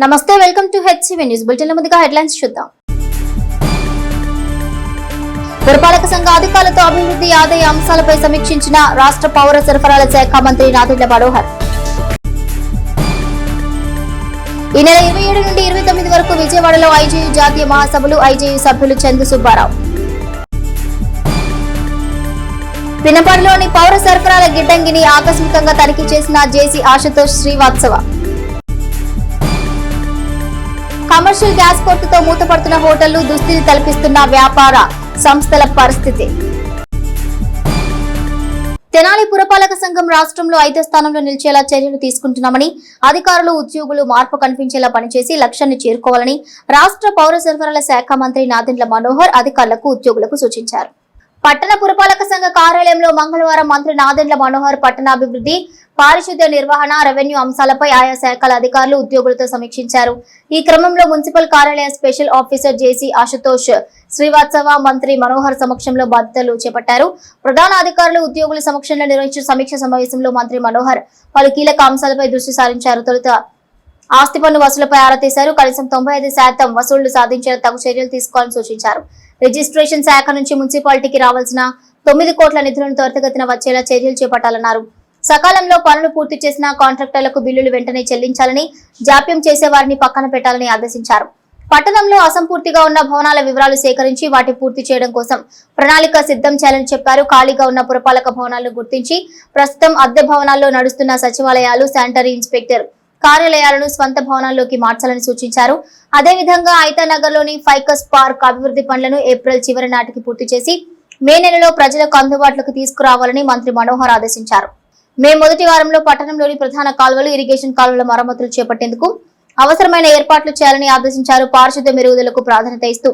నమస్తే, welcome to HCV news bulletin. ముందుగా headlines చూద్దాం. పురపాలక సంఘ అధికారులతో అభివృద్ధి ఆదాయ అంశాలపై సమీక్షించిన రాష్ట్ర పౌర సరఫరాల శాఖ మంత్రి నాదెండ్ల మనోహర్. ఈ నెల 27 నుండి 29 వరకు విజయవాడలో ఐజేయు జాతీయ మహాసభలు, ఐజేయు సభ్యులు చందు సుబ్బారావు. పినపాడులోని పౌర సరఫరాల గిడ్డంగిని ఆకస్మికంగా తనిఖీ చేసిన జేసీ ఆశుతోష్ శ్రీవాత్సవ. కమర్షియల్ గ్యాస్ కొరతతో మూతపడుతున్న హోటళ్లు, దుస్థితి తలపిస్తున్న వ్యాపార సంస్థల పరిస్థితి. తెనాలి పురపాలక సంఘం రాష్ట్రంలో 5వ స్థానంలో నిలిచేలా చర్యలు తీసుకుంటున్నామని, అధికారులు, ఉద్యోగులు మార్పు కనిపించేలా పనిచేసి లక్ష్యాన్ని చేరుకోవాలని రాష్ట్ర పౌర సరఫరాల శాఖ మంత్రి నాదెండ్ల మనోహర్ అధికారులకు, ఉద్యోగులకు సూచించారు. పట్టణ పురపాలక సంఘ కార్యాలయంలో మంగళవారం మంత్రి నాదెండ్ల మనోహర్ పట్టణాభివృద్ధి, పారిశుద్ధ్య నిర్వహణ, రెవెన్యూ అంశాలపై ఆయా శాఖల అధికారులు, ఉద్యోగులతో సమీక్షించారు. ఈ క్రమంలో మున్సిపల్ కార్యాలయ స్పెషల్ ఆఫీసర్ జేసీ ఆశుతోష్ శ్రీవాత్సవ మంత్రి మనోహర్ సమక్షంలో బాధ్యతలు చేపట్టారు. ప్రధాన అధికారులు, ఉద్యోగుల సమక్షంలో నిర్వహించిన సమీక్ష సమావేశంలో మంత్రి మనోహర్ పలు కీలక అంశాలపై దృష్టి సారించారు. తొలుత ఆస్తి పన్ను వసూలుపై ఆరా తీశారు. కనీసం 95% వసూళ్లు సాధించేలా తగు చర్యలు తీసుకోవాలని సూచించారు. రిజిస్ట్రేషన్ శాఖ నుంచి మున్సిపాలిటీకి రావాల్సిన 9 కోట్ల నిధులను త్వరితగతిన వచ్చేలా చర్యలు చేపట్టాలన్నారు. సకాలంలో పనులు పూర్తి చేసిన కాంట్రాక్టర్లకు బిల్లులు వెంటనే చెల్లించాలని, జాప్యం చేసేవారిని పక్కన పెట్టాలని ఆదేశించారు. పట్టణంలో అసంపూర్తిగా ఉన్న భవనాల వివరాలు సేకరించి వాటి పూర్తి చేయడం కోసం ప్రణాళిక సిద్ధం చేయాలని చెప్పారు. ఖాళీగా ఉన్న పురపాలక భవనాలను గుర్తించి ప్రస్తుతం అద్దె భవనాల్లో నడుస్తున్న సచివాలయాలు, శానిటరీ ఇన్స్పెక్టర్ కార్యాలయాలను స్వంత భవనాల్లోకి మార్చాలని సూచించారు. అదేవిధంగా ఐతానగర్ లోని ఫైకస్ పార్క్ అభివృద్ధి పనులను ఏప్రిల్ చివరి నాటికి పూర్తి చేసి మే నెలలో ప్రజలకు అందుబాటులోకి తీసుకురావాలని మంత్రి మనోహర్ ఆదేశించారు. మే మొదటి వారంలో పట్టణంలోని ప్రధాన కాల్వలు, ఇరిగేషన్ కాలువల మరమ్మతులు చేపట్టేందుకు అవసరమైన ఏర్పాట్లు చేయాలని ఆదేశించారు. పారిశుద్ధ్య మెరుగుదలకు ప్రాధాన్యత ఇస్తూ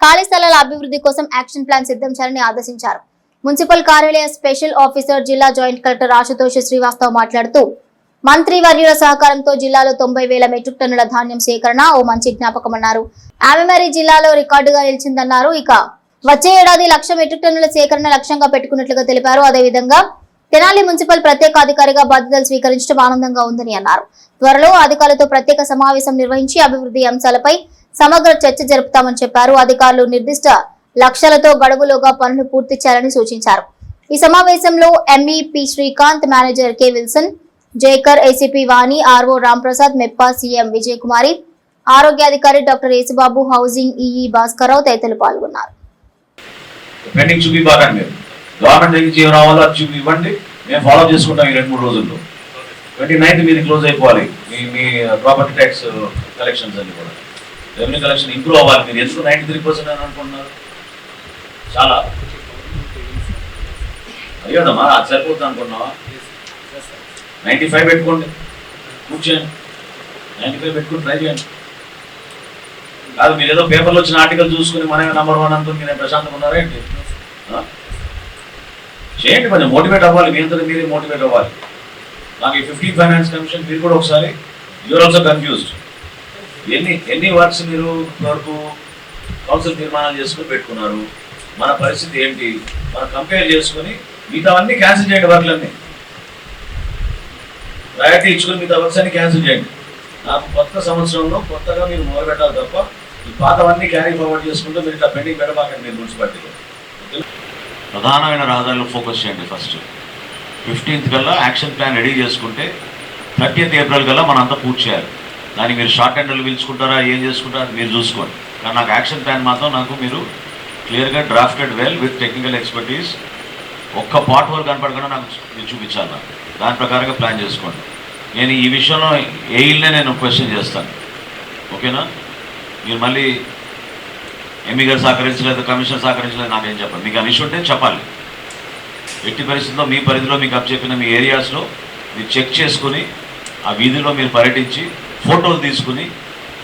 ఖాళీ స్థలాల అభివృద్ధి కోసం యాక్షన్ ప్లాన్ సిద్ధం చేయాలని ఆదేశించారు. మున్సిపల్ కార్యాలయ స్పెషల్ ఆఫీసర్, జిల్లా జాయింట్ కలెక్టర్ ఆశుతోష్ శ్రీవాస్తవ్ మాట్లాడుతూ, మంత్రి వర్యుల సహకారంతో జిల్లాలో 90,000 మెట్రిక్ టన్నుల ధాన్యం సేకరణ ఓ మంచి జ్ఞాపకమన్నారు. ఆమెమరీ జిల్లాలో రికార్డుగా నిలిచిందన్నారు. ఇక వచ్చే ఏడాది 1,00,000 మెట్రిక్ టన్నుల సేకరణ లక్ష్యంగా పెట్టుకున్నట్లుగా తెలిపారు. అదేవిధంగా తెనాలి మున్సిపల్ ప్రత్యేక అధికారిగా బాధ్యతలు స్వీకరించడం ఆనందంగా ఉందని అన్నారు. త్వరలో అధికారులతో ప్రత్యేక సమావేశం నిర్వహించి అభివృద్ధి అంశాలపై సమగ్ర చర్చ జరుపుతామని చెప్పారు. అధికారులు నిర్దిష్ట లక్ష్యాలతో గడువులోగా పనులు పూర్తి చేయాలని సూచించారు. ఈ సమావేశంలో ME P Srikanth, manager K Wilson, జేకర్, ACP Vani, RO Ramprasad, MEPMA CM Vijayakumari, ఆరోగ్యాధికారి doctor Yesubabu, housing EE Bhaskarrao తదితరులు పాల్గొన్నారు. గవర్నమెంట్ దగ్గర ఏం రావాలో అది చూపి ఇవ్వండి, మేము ఫాలో చేసుకుంటాం. ఈ 2-3 రోజుల్లో 29th మీరు క్లోజ్ అయిపోవాలి. మీ ప్రాపర్టీ ట్యాక్స్ కలెక్షన్స్ అన్ని కూడా, రెవెన్యూ కలెక్షన్ ఇంప్రూవ్ అవ్వాలి. మీరు ఎందుకు 93% అని అనుకుంటున్నారు? చాలా అయ్యోదమ్మా, అది సరిపోతుంది అనుకున్నావా? 95 పెట్టుకోండి, కూర్చోండి. 95 పెట్టుకుని ట్రై చేయండి. కాదు, మీరు ఏదో పేపర్లో వచ్చిన ఆర్టికల్ చూసుకుని మనమే నంబర్ 1 అనుకుని నేను ప్రశాంతంగా ఉన్నారా ఏంటి? చేయండి, కొంచెం మోటివేట్ అవ్వాలి. మీ అంతా మీరే మోటివేట్ అవ్వాలి. నాకు ఈ 15 ఫైనాన్స్ కమిషన్ మీరు కూడా ఒకసారి యూఆర్ ఆల్సో కన్ఫ్యూజ్డ్. ఎన్ని వర్క్స్ మీరు వరకు కౌన్సిల్ తీర్మానాలు చేసుకుని పెట్టుకున్నారు? మన పరిస్థితి ఏంటి? మనం కంపేర్ చేసుకుని మిగతావన్నీ క్యాన్సిల్ చేయండి. వర్క్లన్నీ ప్రయారిటీ ఇచ్చుకుని మిగతా వర్క్స్ అన్ని క్యాన్సిల్ చేయండి. నాకు కొత్త సంవత్సరంలో కొత్తగా మీరు మొదలుపెట్టాలి తప్ప ఈ పాతవన్నీ క్యారీ ఫార్వర్డ్ చేసుకుంటూ మీరు ఇట్లా పెండింగ్ పెట్టబాకండి. మీరు మున్సిపాలిటీలో ప్రధానమైన రహదారులు ఫోకస్ చేయండి. ఫస్ట్ 15th కల్లా యాక్షన్ ప్లాన్ రెడీ చేసుకుంటే 30th ఏప్రిల్ కల్లా మనం అంతా పూర్తి చేయాలి. దానికి మీరు షార్ట్ హ్యాండర్లు పిలుచుకుంటారా, ఏం చేసుకుంటారా మీరు చూసుకోండి. కానీ నాకు యాక్షన్ ప్లాన్ మాత్రం నాకు మీరు క్లియర్గా drafted well with technical expertise, ఒక్క పార్ట్ వర్క్ కనపడకుండా నాకు మీరు చూపించాలి. నాకు దాని ప్రకారంగా ప్లాన్ చేసుకోండి. నేను ఈ విషయంలో ఏఈల్నే నేను క్వశ్చన్ చేస్తాను. ఓకేనా? మీరు మళ్ళీ ఎంఈ గారు సహకరించలేదు, కమిషనర్ సహకరించలేదు, నాకేం చెప్పాలి? మీకు అని ఇష్యూ ఉంటే చెప్పాలి. ఎట్టి పరిస్థితుల్లో మీ పరిధిలో మీకు చెప్పిన మీ ఏరియాస్లో మీరు చెక్ చేసుకుని ఆ వీధిలో మీరు పర్యటించి ఫోటోలు తీసుకుని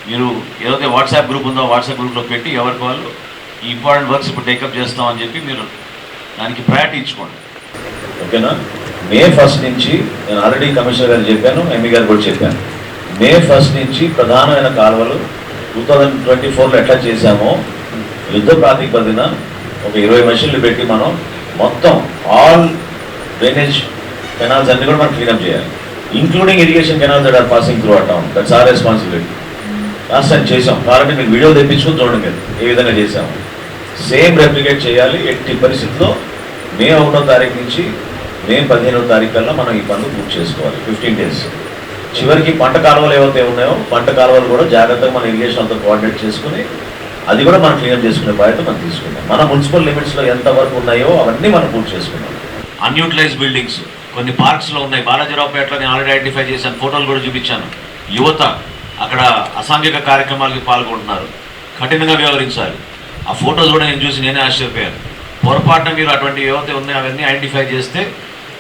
మీరు ఏదైతే వాట్సాప్ గ్రూప్ ఉందో వాట్సాప్ గ్రూప్లో పెట్టి ఎవరికి వాళ్ళు ఈ ఇంపార్టెంట్ వర్క్స్ ఇప్పుడు టేకప్ చేస్తామని చెప్పి మీరు దానికి ప్రయారిటీ ఇచ్చుకోండి. ఓకేనా? మే 1 నుంచి నేను ఆల్రెడీ కమిషనర్ గారు చెప్పాను, ఎంఈ గారు కూడా చెప్పాను. మే 1 నుంచి ప్రధానమైన కాలువలు 2024లో ఎట్లా చేశామో యుద్ధ ప్రాతిపదిన ఒక 20 మెషిన్లు పెట్టి మనం మొత్తం ఆల్ డ్రైనేజ్ కెనాల్స్ అన్ని కూడా మనం క్లీనప్ చేయాలి, including irrigation canals that are passing through our town. That's our responsibility. Last time చేసాం. కాబట్టి మీరు వీడియో తెప్పించుకుని చూడండి మీరు ఏ విధంగా చేసాము. సేమ్ రెప్లికేట్ చేయాలి. ఎట్టి పరిస్థితుల్లో మే 1వ తారీఖు నుంచి మే 15వ తారీఖు కల్లా మనం ఈ పనులు పూర్తి చేసుకోవాలి. 15 డేస్. చివరికి పంట కాలువలు ఏవైతే ఉన్నాయో పంట కాలువలు కూడా జాగ్రత్తగా మన ఇరిగేషన్ అంతా కోఆర్డినేట్ చేసుకుని అది కూడా మనం క్లియర్ చేసుకునే బాధ్యత మనం తీసుకుందాం. మన మున్సిపల్ లిమిట్స్లో ఎంత వరకు ఉన్నాయో అవన్నీ మనం పూర్తి చేసుకుందాం. అన్యూటిలైజ్ బిల్డింగ్స్ కొన్ని పార్క్స్లో ఉన్నాయి. బాలాజీరావుపేటలో నేను ఆల్రెడీ ఐడెంటిఫై చేశాను, ఫోటోలు కూడా చూపించాను. యువత అక్కడ అసాంఘిక కార్యక్రమాలకి పాల్గొంటున్నారు, కఠినంగా వ్యవహరించాలి. ఆ ఫొటోస్ కూడా నేను చూసి నేనే ఆశ్చర్యపోయాను. పొరపాటున మీరు అటువంటి ఏవైతే ఉన్నాయో అవన్నీ ఐడెంటిఫై చేస్తే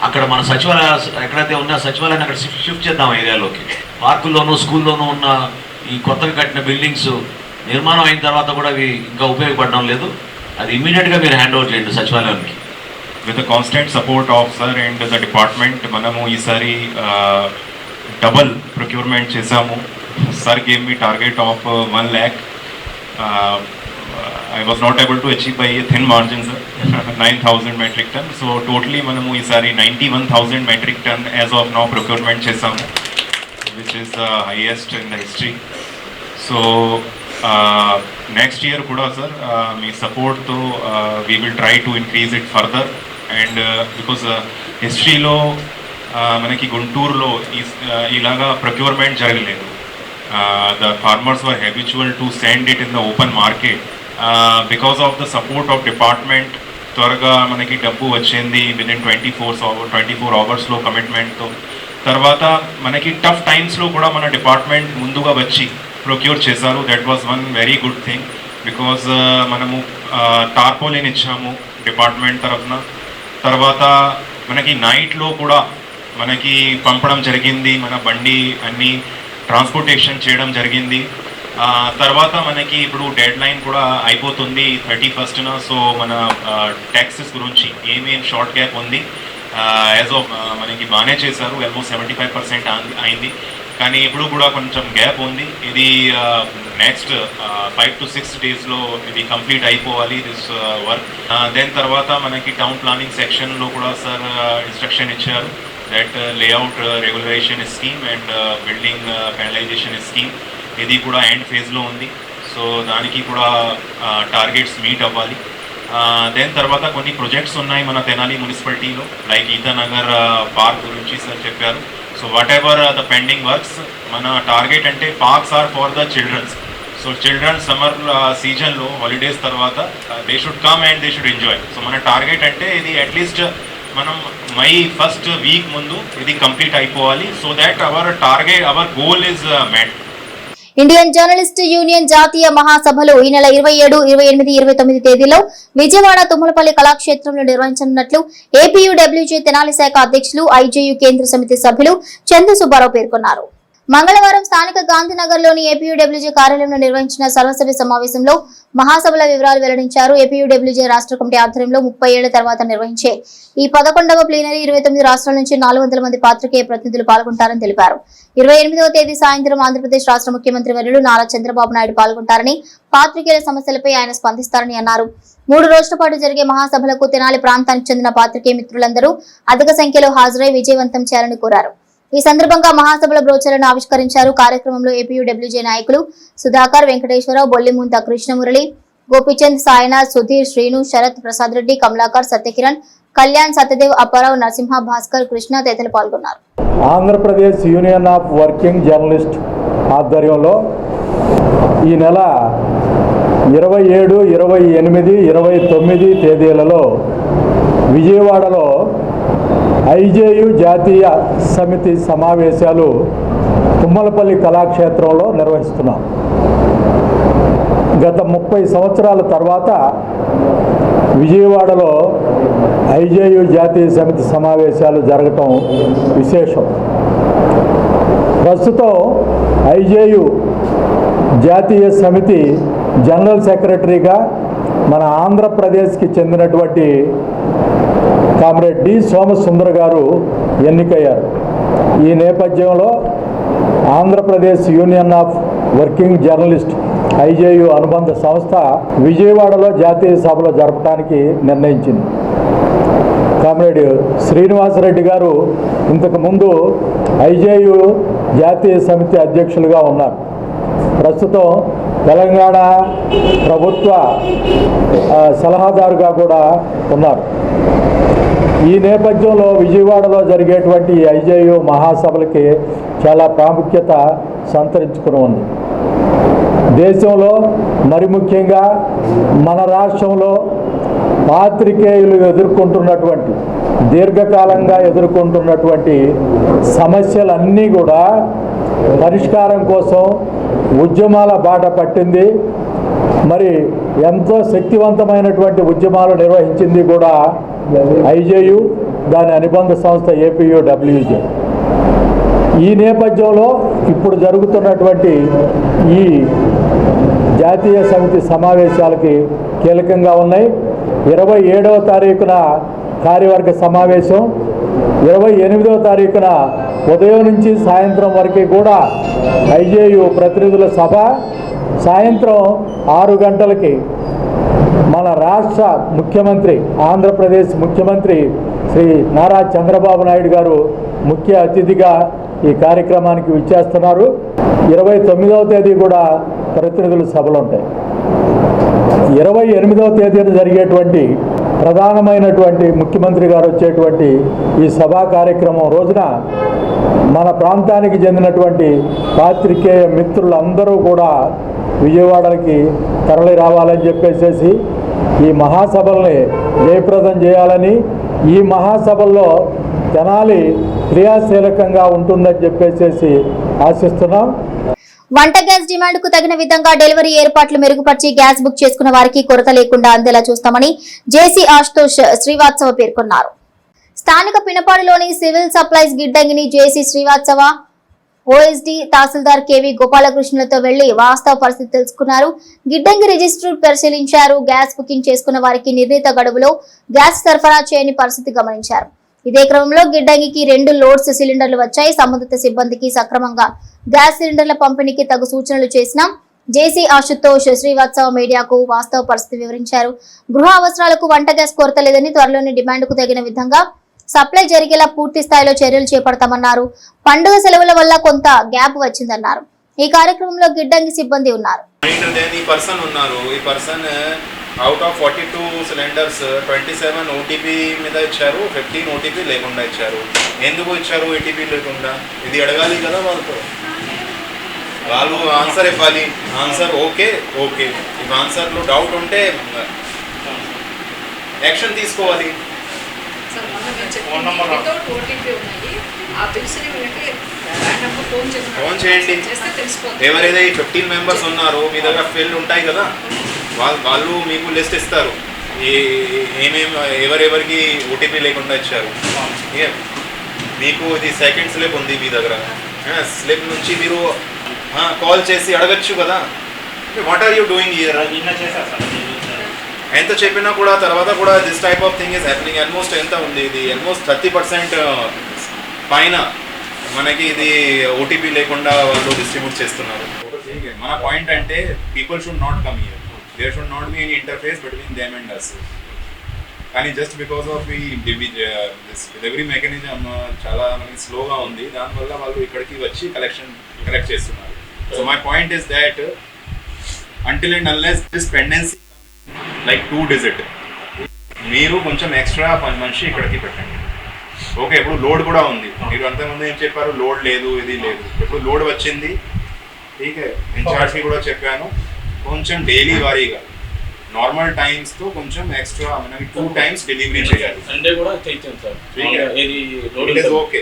అక్కడ మన సచివాలయ ఎక్కడైతే ఉన్నాయో సచివాలయాన్ని అక్కడ షిఫ్ట్ చేద్దాం ఏరియాలోకి. పార్కుల్లోనూ స్కూల్లోనూ ఉన్న ఈ కొత్తగా కట్టిన బిల్డింగ్స్ నిర్మాణం అయిన తర్వాత కూడా అవి ఇంకా ఉపయోగపడడం లేదు. అది ఇమీడియట్గా మీరు హ్యాండ్ ఓవర్ చేయండి సచివాలయానికి. With the constant support of sir and the department, మనము ఈసారి డబల్ ప్రొక్యూర్మెంట్ చేసాము. Sir gave me target of 1 lakh. I was not able to achieve by a thin margin, sir. 9,000 metric ton. So totally మనము ఈసారి 91,000 metric ton as of now procurement చేసాము, which is the highest in the history. So next year కూడా sir మీ సపోర్ట్తో we will try to increase it further. And because హిస్టరీలో మనకి గుంటూరులో ఇలాగా procurement జరగలేదు. The farmers were habitual to send it in the open market. Because of the support of department త్వరగా మనకి డబ్బు వచ్చింది విదిన్ 24 అవర్స్లో కమిట్మెంట్తో. తర్వాత మనకి టఫ్ టైమ్స్లో కూడా మన డిపార్ట్మెంట్ ముందుగా వచ్చి ప్రొక్యూర్ చేశారు. That was one very good thing. Because మనము టార్పోలిన్ ఇచ్చాము డిపార్ట్మెంట్ తరఫున. తర్వాత మనకి నైట్లో కూడా మనకి పంపడం జరిగింది, మన బండి అన్నీ ట్రాన్స్పోర్టేషన్ చేయడం జరిగింది. తర్వాత మనకి ఇప్పుడు డెడ్ లైన్ కూడా అయిపోతుంది 31st. సో మన ట్యాక్సెస్ గురించి ఏమేం షార్ట్ గ్యాప్ ఉంది యాజ్ ఆఫ్ మనకి బాగానే చేశారు. ఆల్మోస్ట్ 75% అయింది. కానీ ఇప్పుడు కూడా కొంచెం గ్యాప్ ఉంది. ఇది నెక్స్ట్ 5 to 6 డేస్లో ఇది కంప్లీట్ అయిపోవాలి దిస్ వర్క్. దెన్ తర్వాత మనకి టౌన్ ప్లానింగ్ సెక్షన్లో కూడా సార్ ఇన్స్ట్రక్షన్ ఇచ్చారు that layout రెగ్యులరేషన్ scheme and building penalisation scheme ఇది కూడా ఎండ్ ఫేజ్లో ఉంది. సో దానికి కూడా టార్గెట్స్ మీట్ అవ్వాలి. దెన్ తర్వాత కొన్ని ప్రాజెక్ట్స్ ఉన్నాయి మన తెనాలి మున్సిపాలిటీలో, లైక్ ఈతానగర్ పార్క్ గురించి సార్ చెప్పారు. So whatever the pending works, మన టార్గెట్ అంటే parks are for the childrens. So children summer సీజన్లో హాలిడేస్ తర్వాత they should come and they should enjoy. So మన టార్గెట్ అంటే ఇది అట్లీస్ట్ మనం మై ఫస్ట్ వీక్ ముందు ఇది కంప్లీట్ అయిపోవాలి. So that our target hour goal is met. Indian journalist union జాతీయ మహాసభలు ఈ నెల 27, 28, 29 తేదీలో విజయవాడ తుమ్మలపల్లి కళాక్షేత్రంలో నిర్వహించనున్నట్లు ఏపీయూడబ్ల్యూజే తెనాలి శాఖ అధ్యక్షులు ఐజేయు కేంద్ర సమితి సభ్యులు చందు సుబ్బారావు పేర్కొన్నారు. మంగళవారం స్థానిక గాంధీనగర్ లోని ఏపీయూడబ్ల్యూజే కార్యాలయంలో నిర్వహించిన సర్వసభ్య సమావేశంలో మహాసభల వివరాలు వెల్లడించారు. ఏపీయూడబ్ల్యూజే రాష్ట్ర కమిటీ ఆధ్వర్యంలో 30 ఏళ్ల తర్వాత నిర్వహించే ఈ 11వ ప్లీనరీ 29 రాష్ట్రాల నుంచి 400 మంది పాత్రికేయ ప్రతినిధులు పాల్గొంటారని తెలిపారు. 28వ తేదీ సాయంత్రం ఆంధ్రప్రదేశ్ రాష్ట్ర ముఖ్యమంత్రి వర్యులు నారా చంద్రబాబు నాయుడు పాల్గొంటారని, పాత్రికేయుల సమస్యలపై ఆయన స్పందిస్తారని అన్నారు. 3 రోజుల పాటు జరిగే మహాసభలకు తెనాలి ప్రాంతానికి చెందిన పాత్రికేయ మిత్రులందరూ అధిక సంఖ్యలో హాజరై విజయవంతం చేయాలని కోరారు. ఈ సందర్భంగా మహాసభల బ్రోచర్లను ఆవిష్కరించారు. కార్యక్రమంలో ఏపీయూడబ్ల్యూజే నాయకులు సుధాకర్, వెంకటేశ్వరరావు, బొల్లిముంత కృష్ణమురళి, గోపిచంద్, సాయినాథ్, సుధీర్, శ్రీను, శరత్, ప్రసాద్ రెడ్డి, కమలాకర్, సత్యకిరణ్, కళ్యాణ్, సత్యదేవ్, అప్పారావు, నరసింహ, భాస్కర్, కృష్ణ తదితరులు పాల్గొన్నారు. Andhra Pradesh union of working journalist ఆధ్వర్యంలో ఈ నెల 27, 28, 29 తేదీలలో విజయవాడలో ఐజేయు జాతీయ సమితి సమావేశాలు తుమ్మలపల్లి కళాక్షేత్రంలో నిర్వహిస్తున్నాం. గత 30 సంవత్సరాల తర్వాత విజయవాడలో ఐజేయు జాతీయ సమితి సమావేశాలు జరగటం విశేషం. ప్రస్తుతం ఐజేయు జాతీయ సమితి జనరల్ సెక్రటరీగా మన ఆంధ్రప్రదేశ్కి చెందినటువంటి కామ్రేడ్ డి సోమసుందర్ గారు ఎన్నికయ్యారు. ఈ నేపథ్యంలో Andhra Pradesh union of working journalist IJU అనుబంధ సంస్థ విజయవాడలో జాతీయ సభలో జరపడానికి నిర్ణయించింది. కామ్రేడ్ శ్రీనివాసరెడ్డి గారు ఇంతకుముందు ఐజేయు జాతీయ సమితి అధ్యక్షులుగా ఉన్నారు. ప్రస్తుతం తెలంగాణ ప్రభుత్వ సలహాదారుగా కూడా ఉన్నారు. ఈ నేపథ్యంలో విజయవాడలో జరిగేటువంటి ఐజేయు మహాసభలకి చాలా ప్రాముఖ్యత సంతరించుకుని ఉంది. దేశంలో మరి ముఖ్యంగా మన రాష్ట్రంలో పాత్రికేయులు ఎదుర్కొంటున్నటువంటి దీర్ఘకాలంగా ఎదుర్కొంటున్నటువంటి సమస్యలన్నీ కూడా పరిష్కారం కోసం ఉద్యమాల బాట పట్టింది. మరి ఎంతో శక్తివంతమైనటువంటి ఉద్యమాలు నిర్వహించింది కూడా ఐజేయు, దాని అనుబంధ సంస్థ ఏపీయూడబ్ల్యూజే. ఈ నేపథ్యంలో ఇప్పుడు జరుగుతున్నటువంటి ఈ జాతీయ సమితి సమావేశాలకి కీలకంగా ఉన్నాయి. 27వ తారీఖున కార్యవర్గ సమావేశం, 28వ తారీఖున ఉదయం నుంచి సాయంత్రం వరకు కూడా ఐజేయు ప్రతినిధుల సభ, సాయంత్రం 6 గంటలకి మన రాష్ట్ర ముఖ్యమంత్రి, ఆంధ్రప్రదేశ్ ముఖ్యమంత్రి శ్రీ నారా చంద్రబాబు నాయుడు గారు ముఖ్య అతిథిగా ఈ కార్యక్రమానికి విచ్చేస్తున్నారు. 29వ తేదీ కూడా ప్రతినిధుల సభలు ఉంటాయి. 28వ తేదీన జరిగేటువంటి ప్రధానమైనటువంటి ముఖ్యమంత్రి గారు వచ్చేటువంటి ఈ సభా కార్యక్రమం రోజున మన ప్రాంతానికి చెందినటువంటి పాత్రికేయ మిత్రులందరూ కూడా విజయవాడకి తరలి రావాలని చెప్పేసి ఈ మహాసభల్ని జయప్రదం చేయాలని, ఈ మహాసభల్లో తెనాలి క్రియాశీలకంగా ఉంటుందని చెప్పేసి ఆశిస్తున్నాం. వంట గ్యాస్ డిమాండ్ కు తగిన విధంగా డెలివరీ ఏర్పాట్లు మెరుగుపరిచి గ్యాస్ బుక్ చేసుకున్న వారికి కొరత లేకుండా అందేలా చూస్తామని జేసీ ఆశుతోష్ శ్రీవాత్సవ పేర్కొన్నారు. స్థానిక పినపాడులోని సివిల్ సప్లైస్ గిడ్డంగిని జేసీ శ్రీవాత్సవ, ఓఎస్డీ తహసీల్దార్ కేవీ గోపాలకృష్ణులతో వెళ్లి వాస్తవ పరిస్థితి తెలుసుకున్నారు. గిడ్డంగి రిజిస్టర్ పరిశీలించారు. గ్యాస్ బుకింగ్ చేసుకున్న వారికి నిర్ణీత గడువులో గ్యాస్ సరఫరా చేయని పరిస్థితి గమనించారు. ఇదే క్రమంలో గిడ్డంగికి 2 లోడ్స్ సిలిండర్లు వచ్చాయి. సంబంధిత సిబ్బందికి సక్రమంగా గ్యాస్ సిలిండర్ల పంపిణీకి తగు సూచనలు చేసిన జేసీ ఆశుతోష్ శ్రీవాత్సవ మీడియాకు వాస్తవ పరిస్థితి వివరించారు. గృహ అవసరాలకు వంట గ్యాస్ కొరత లేదని, త్వరలోని డిమాండ్కు తగిన విధంగా సప్లై జరిగేలా పూర్తి స్థాయిలో చర్యలు చేపడతామన్నారు. పండుగ సెలవుల వల్ల కొంత గ్యాప్ వచ్చిందన్నారు. ఈ కార్యక్రమంలో గిడ్డంగి సిబ్బంది ఉన్నారు. అవుట్ ఆఫ్ 42 సిలిండర్స్ 27 ఓటీపీ మీద ఇచ్చారు, 15 ఓటీపీ లేకుండా ఇచ్చారు. ఎందుకు ఇచ్చారు ఓటీపీ లేకుండా? ఇది అడగాలి కదా వాళ్ళతో, వాళ్ళు ఆన్సర్ ఇవ్వాలి. ఆన్సర్ ఓకే ఓకే, ఈ ఆన్సర్లో డౌట్ ఉంటే యాక్షన్ తీసుకోవాలి. ఫోన్ చేయండి. ఎవరైతే 15 మెంబర్స్ ఉన్నారో మీ దగ్గర ఫీల్డ్ ఉంటాయి కదా, వాళ్ళు మీకు లిస్ట్ ఇస్తారు ఎవరెవరికి ఓటీపీ లేకుండా ఇచ్చారు. మీకు ఇది సెకండ్ స్లిప్ ఉంది మీ దగ్గర, స్లిప్ నుంచి మీరు కాల్ చేసి అడగచ్చు కదా, what are you doing here. ఎంత చెప్పినా కూడా తర్వాత కూడా this type of thing is happening. Almost ఎంత ఉంది, ఇది ఆల్మోస్ట్ 30% పైన మనకి ఇది ఓటీపీ లేకుండా వాళ్ళు డిస్ట్రిబ్యూట్ చేస్తున్నారు. మన పాయింట్ అంటే people should not come here, there should not be any interface between them and us. కానీ జస్ట్ బికాస్ ఆఫ్ ఈ డెలివరీ మెకానిజం చాలా మనకి స్లోగా ఉంది, దానివల్ల వాళ్ళు ఇక్కడికి వచ్చి కలెక్ట్ చేస్తున్నారు. So my point is that until and unless this pendency like 2 digit మీరు కొంచెం ఎక్స్ట్రా మనిషి ఇక్కడికి పెట్టండి. ఓకే, ఇప్పుడు లోడ్ కూడా ఉంది. మీరు అంతకుముందు ఏం చెప్పారు, లోడ్ లేదు, ఇది లేదు. ఇప్పుడు లోడ్ వచ్చింది, ఠీకే. ఇన్ఛార్జ్కి కూడా చెప్పాను, కొంచెం డైలీ వారీగా నార్మల్ టైమ్స్తో కొంచెం ఎక్స్ట్రా మనకి 2 times డెలివరీ చేయాలి. సండే కూడా చేయించాం సార్. ఓకే.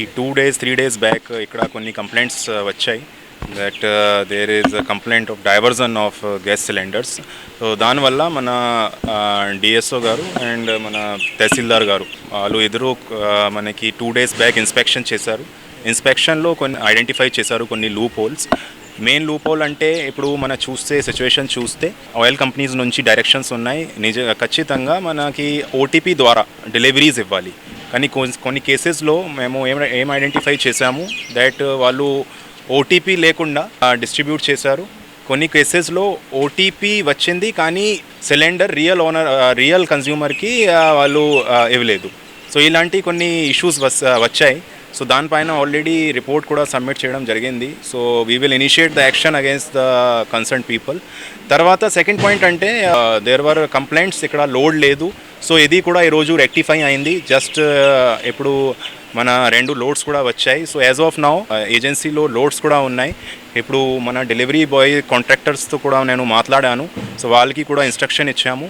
ఈ 2 days 3 days బ్యాక్ ఇక్కడ కొన్ని కంప్లైంట్స్ వచ్చాయి that there is a complaint of diversion of gas cylinders. So దానివల్ల మన డిఎస్ఓ గారు అండ్ మన తహసీల్దార్ గారు వాళ్ళు ఎదురు మనకి 2 days బ్యాక్ ఇన్స్పెక్షన్ చేశారు. ఇన్స్పెక్షన్లో కొన్ని ఐడెంటిఫై చేశారు కొన్ని loop holes. Main loop whole అంటే ఇప్పుడు మన సిచ్యువేషన్ చూస్తే ఆయిల్ కంపెనీస్ నుంచి డైరెక్షన్స్ ఉన్నాయి, ఖచ్చితంగా మనకి ఓటీపీ ద్వారా డెలివరీస్ ఇవ్వాలి. కానీ కొన్ని కేసెస్లో మేము ఏం ఐడెంటిఫై చేశాము దట్ వాళ్ళు ఓటీపీ లేకుండా డిస్ట్రిబ్యూట్ చేశారు. కొన్ని కేసెస్లో ఓటీపీ వచ్చింది కానీ సిలిండర్ రియల్ కన్జ్యూమర్కి వాళ్ళు ఇవ్వలేదు. సో ఇలాంటి కొన్ని ఇష్యూస్ వచ్చాయి. సో దానిపైన ఆల్రెడీ రిపోర్ట్ కూడా సబ్మిట్ చేయడం జరిగింది. So we will initiate the action against the concern people. తర్వాత సెకండ్ పాయింట్ అంటే దేర్ వర్ కంప్లైంట్స్, ఇక్కడ లోడ్ లేదు. సో ఇది కూడా ఈరోజు రెక్టిఫై అయింది. జస్ట్ ఇప్పుడు మన 2 లోడ్స్ కూడా వచ్చాయి. సో యాజ్ ఆఫ్ నౌ ఏజెన్సీలో లోడ్స్ కూడా ఉన్నాయి. ఇప్పుడు మన డెలివరీ బాయ్ కాంట్రాక్టర్స్తో కూడా నేను మాట్లాడాను. సో వాళ్ళకి కూడా ఇన్స్ట్రక్షన్ ఇచ్చాము.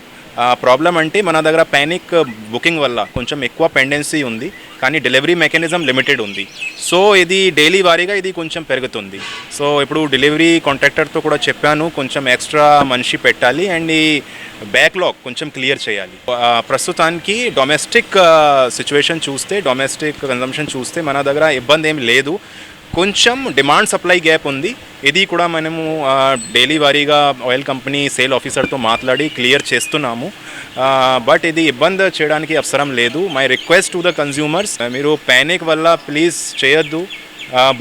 ప్రాబ్లం అంటే మన దగ్గర పానిక్ బుకింగ్ వల్ల కొంచెం ఎక్కువ పెండెన్సీ ఉంది, కానీ డెలివరీ మెకానిజం లిమిటెడ్ ఉంది. సో ఇది డైలీ వారీగా ఇది కొంచెం పెరుగుతుంది. సో ఇప్పుడు డెలివరీ కాంట్రాక్టర్తో కూడా చెప్పాను, కొంచెం ఎక్స్ట్రా మనిషి పెట్టాలి అండ్ ఈ బ్యాక్లాగ్ కొంచెం క్లియర్ చేయాలి. ప్రస్తుతానికి డొమెస్టిక్ సిచ్యువేషన్ చూస్తే, డొమెస్టిక్ కన్జంప్షన్ చూస్తే మన దగ్గర ఇబ్బంది ఏం లేదు. కొంచెం డిమాండ్ సప్లై గ్యాప్ ఉంది. ఇది కూడా మనము డైలీ వారీగా ఆయిల్ కంపెనీ సేల్ ఆఫీసర్తో మాట్లాడి క్లియర్ చేస్తున్నాము. బట్ ఇది ఇబ్బంది చేయడానికి అవసరం లేదు. My request to the consumers, మీరు ప్యానిక్ వల్ల ప్లీజ్ చేయొద్దు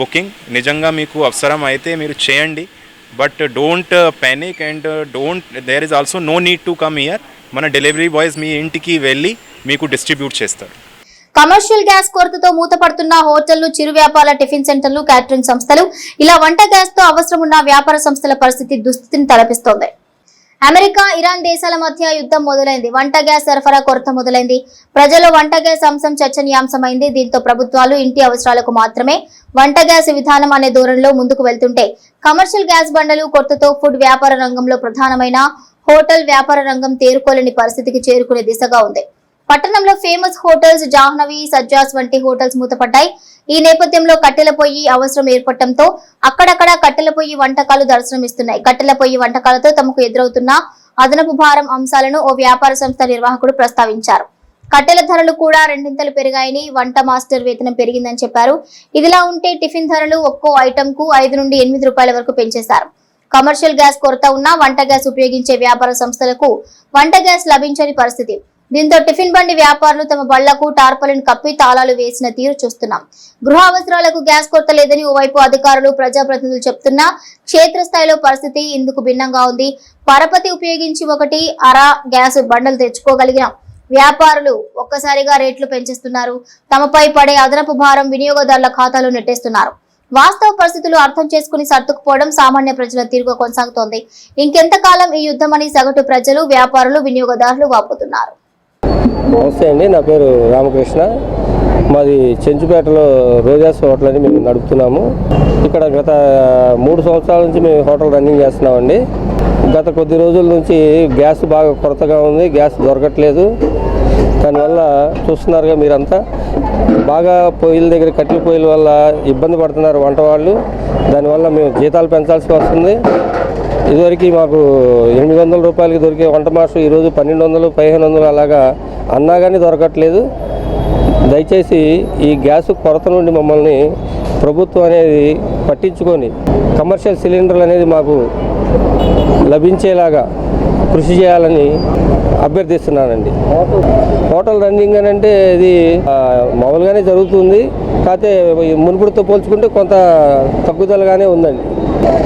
బుకింగ్. నిజంగా మీకు అవసరం అయితే మీరు చేయండి, but don't panic and there is also no need to come here. మన డెలివరీ బాయ్స్ మీ ఇంటికి వెళ్ళి మీకు డిస్ట్రిబ్యూట్ చేస్తారు. కమర్షియల్ గ్యాస్ కొరతతో మూతపడుతున్న హోటళ్లు, చిరు వ్యాపార, టిఫిన్ సెంటర్లు, క్యాటరింగ్ సంస్థలు, ఇలా వంట గ్యాస్ తో అవసరం ఉన్న వ్యాపార సంస్థల పరిస్థితి దుస్థితిని తలపిస్తోంది. అమెరికా, ఇరాన్ దేశాల మధ్య యుద్ధం మొదలైంది. వంట గ్యాస్ సరఫరా కొరత మొదలైంది. ప్రజల్లో వంట గ్యాస్ అంశం చర్చనీయాంశమైంది. దీంతో ప్రభుత్వాలు ఇంటి అవసరాలకు మాత్రమే వంట గ్యాస్ విధానం అనే ధోరణిలో ముందుకు వెళ్తుంటే, కమర్షియల్ గ్యాస్ బండలు కొరతతో ఫుడ్ వ్యాపార రంగంలో ప్రధానమైన హోటల్ వ్యాపార రంగం తేరుకోలేని పరిస్థితికి చేరుకునే దిశగా ఉంది. పట్టణంలో ఫేమస్ హోటల్స్ జాహ్నవి, సజ్జాస్ వంటి హోటల్స్ మూతపడ్డాయి. ఈ నేపథ్యంలో కట్టెల పొయ్యి అవసరం ఏర్పడటంతో అక్కడక్కడ కట్టెల పొయ్యి వంటకాలు దర్శనమిస్తున్నాయి. కట్టెల పొయ్యి వంటకాలతో తమకు ఎదురవుతున్న అదనపు భారం అంశాలను ఓ వ్యాపార సంస్థ నిర్వాహకుడు ప్రస్తావించారు. కట్టెల ధరలు కూడా 2 పెరిగాయని, వంట మాస్టర్ వేతనం పెరిగిందని చెప్పారు. ఇదిలా ఉంటే టిఫిన్ ధరలు ఒక్కో ఐటమ్ కు 5 నుండి 8 రూపాయల వరకు పెంచేశారు. కమర్షియల్ గ్యాస్ కొరత ఉన్నా వంట గ్యాస్ ఉపయోగించే వ్యాపార సంస్థలకు వంట గ్యాస్ లభించని పరిస్థితి. దీంతో టిఫిన్ బండి వ్యాపారులు తమ బళ్లకు టార్పాలిన్ కప్పి తాళాలు వేసిన తీరు చూస్తున్నాం. గృహ అవసరాలకు గ్యాస్ కొరత లేదని ఓవైపు అధికారులు, ప్రజాప్రతినిధులు చెప్తున్నా క్షేత్రస్థాయిలో పరిస్థితి ఇందుకు భిన్నంగా ఉంది. పరపతి ఉపయోగించి 1/2 గ్యాస్ బండలు తెచ్చుకోగలిగిన వ్యాపారులు ఒక్కసారిగా రేట్లు పెంచేస్తున్నారు. తమపై పడే అదనపు భారం వినియోగదారుల ఖాతాలో నెట్టేస్తున్నారు. వాస్తవ పరిస్థితులు అర్థం చేసుకుని సర్దుకుపోవడం సామాన్య ప్రజల తీరుగా కొనసాగుతోంది. ఇంకెంతకాలం ఈ యుద్ధమని సగటు ప్రజలు, వ్యాపారులు, వినియోగదారులు వాపోతున్నారు. నమస్తే అండి, నా పేరు రామకృష్ణ. మాది చెంచుపేటలో రోజాస్ హోటల్ అని మేము నడుపుతున్నాము. ఇక్కడ గత 3 సంవత్సరాల నుంచి మేము హోటల్ రన్నింగ్ చేస్తున్నామండి. గత కొద్ది రోజుల నుంచి గ్యాస్ బాగా కొరతగా ఉంది, గ్యాస్ దొరకట్లేదు. దానివల్ల చూస్తున్నారుగా మీరంతా, బాగా పొయ్యిల దగ్గర కట్టెల పొయ్యిల వల్ల ఇబ్బంది పడుతున్నారు వంట వాళ్ళు. దానివల్ల మేము జీతాలు పెంచాల్సి వస్తుంది. ఇదివరకు మాకు 800 రూపాయలకి దొరికే వంట మాస్టర్ ఈరోజు 1200, 1500 అలాగా అన్నా కానీ దొరకట్లేదు. దయచేసి ఈ గ్యాస్ కొరత నుండి మమ్మల్ని ప్రభుత్వం అనేది పట్టించుకొని కమర్షియల్ సిలిండర్లు అనేది మాకు లభించేలాగా కృషి చేయాలని అభ్యర్థిస్తున్నానండి. హోటల్ రన్నింగ్ అని అంటే ఇది మామూలుగానే జరుగుతుంది, కాకపోతే మునుపటితో పోల్చుకుంటే కొంత తగ్గుదలగానే ఉందండి.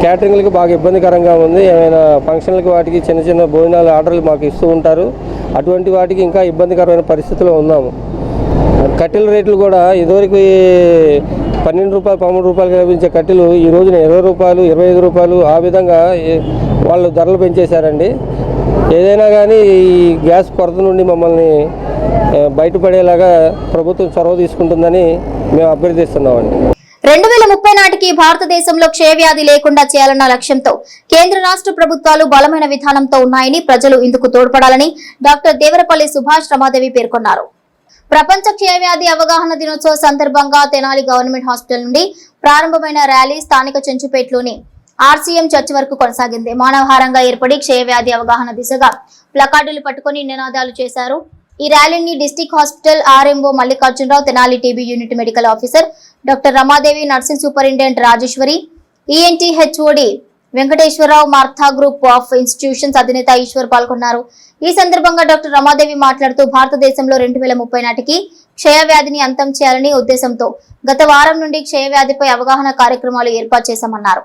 క్యాటరింగ్లకి బాగా ఇబ్బందికరంగా ఉంది. ఏమైనా ఫంక్షన్లకి వాటికి చిన్న చిన్న భోజనాలు ఆర్డర్లు మాకు ఇస్తూ ఉంటారు. అటువంటి వాటికి ఇంకా ఇబ్బందికరమైన పరిస్థితిలో ఉన్నాము. కట్టెల రేట్లు కూడా ఇదివరకు 12 రూపాయలు, 13 రూపాయలకి లభించే కట్టెలు ఈ రోజున 20 రూపాయలు, 25 రూపాయలు ఆ విధంగా వాళ్ళు ధరలు పెంచేశారండి. ఏదైనా కానీ ఈ గ్యాస్ కొరత నుండి మమ్మల్ని బయటపడేలాగా ప్రభుత్వం చొరవ తీసుకుంటుందని మేము అభ్యర్థిస్తున్నామండి. 2030 నాటికి భారతదేశంలో క్షయవ్యాధి లేకుండా చేయాలన్న లక్ష్యంతో కేంద్ర రాష్ట్ర ప్రభుత్వాలు బలమైన విధానంతో ఉన్నాయని, ప్రజలు ఇందుకు తోడ్పడాలని డాక్టర్ దేవరపల్లి సుభాష్ రమాదేవి పేర్కొన్నారు. ప్రపంచ క్షయవ్యాధి అవగాహన దినోత్సవ సందర్భంగా తెనాలి గవర్నమెంట్ హాస్పిటల్ నుండి ప్రారంభమైన ర్యాలీ స్థానిక చెంచుపేటలోని ఆర్సీఎం చర్చ్ వరకు కొనసాగింది. మానవహారంగా ఏర్పడి క్షయవ్యాధి అవగాహన దిశగా ప్లకార్డులు పట్టుకుని నినాదాలు చేశారు. ఈ ర్యాలీని district hospital RMO Mallikarjunarao, Tenali TB unit medical officer doctor Ramadevi, nursing superintendent Rajeshwari, ENT HOD Venkateswararao, Martha group of institutions అధినేత ఈశ్వర్ పాల్గొన్నారు. ఈ సందర్భంగా డాక్టర్ రమాదేవి మాట్లాడుతూ భారతదేశంలో 2030 నాటికి క్షయవ్యాధిని అంతం చేయాలని ఉద్దేశంతో గత వారం నుండి క్షయవ్యాధిపై అవగాహన కార్యక్రమాలు ఏర్పాటు చేశామన్నారు.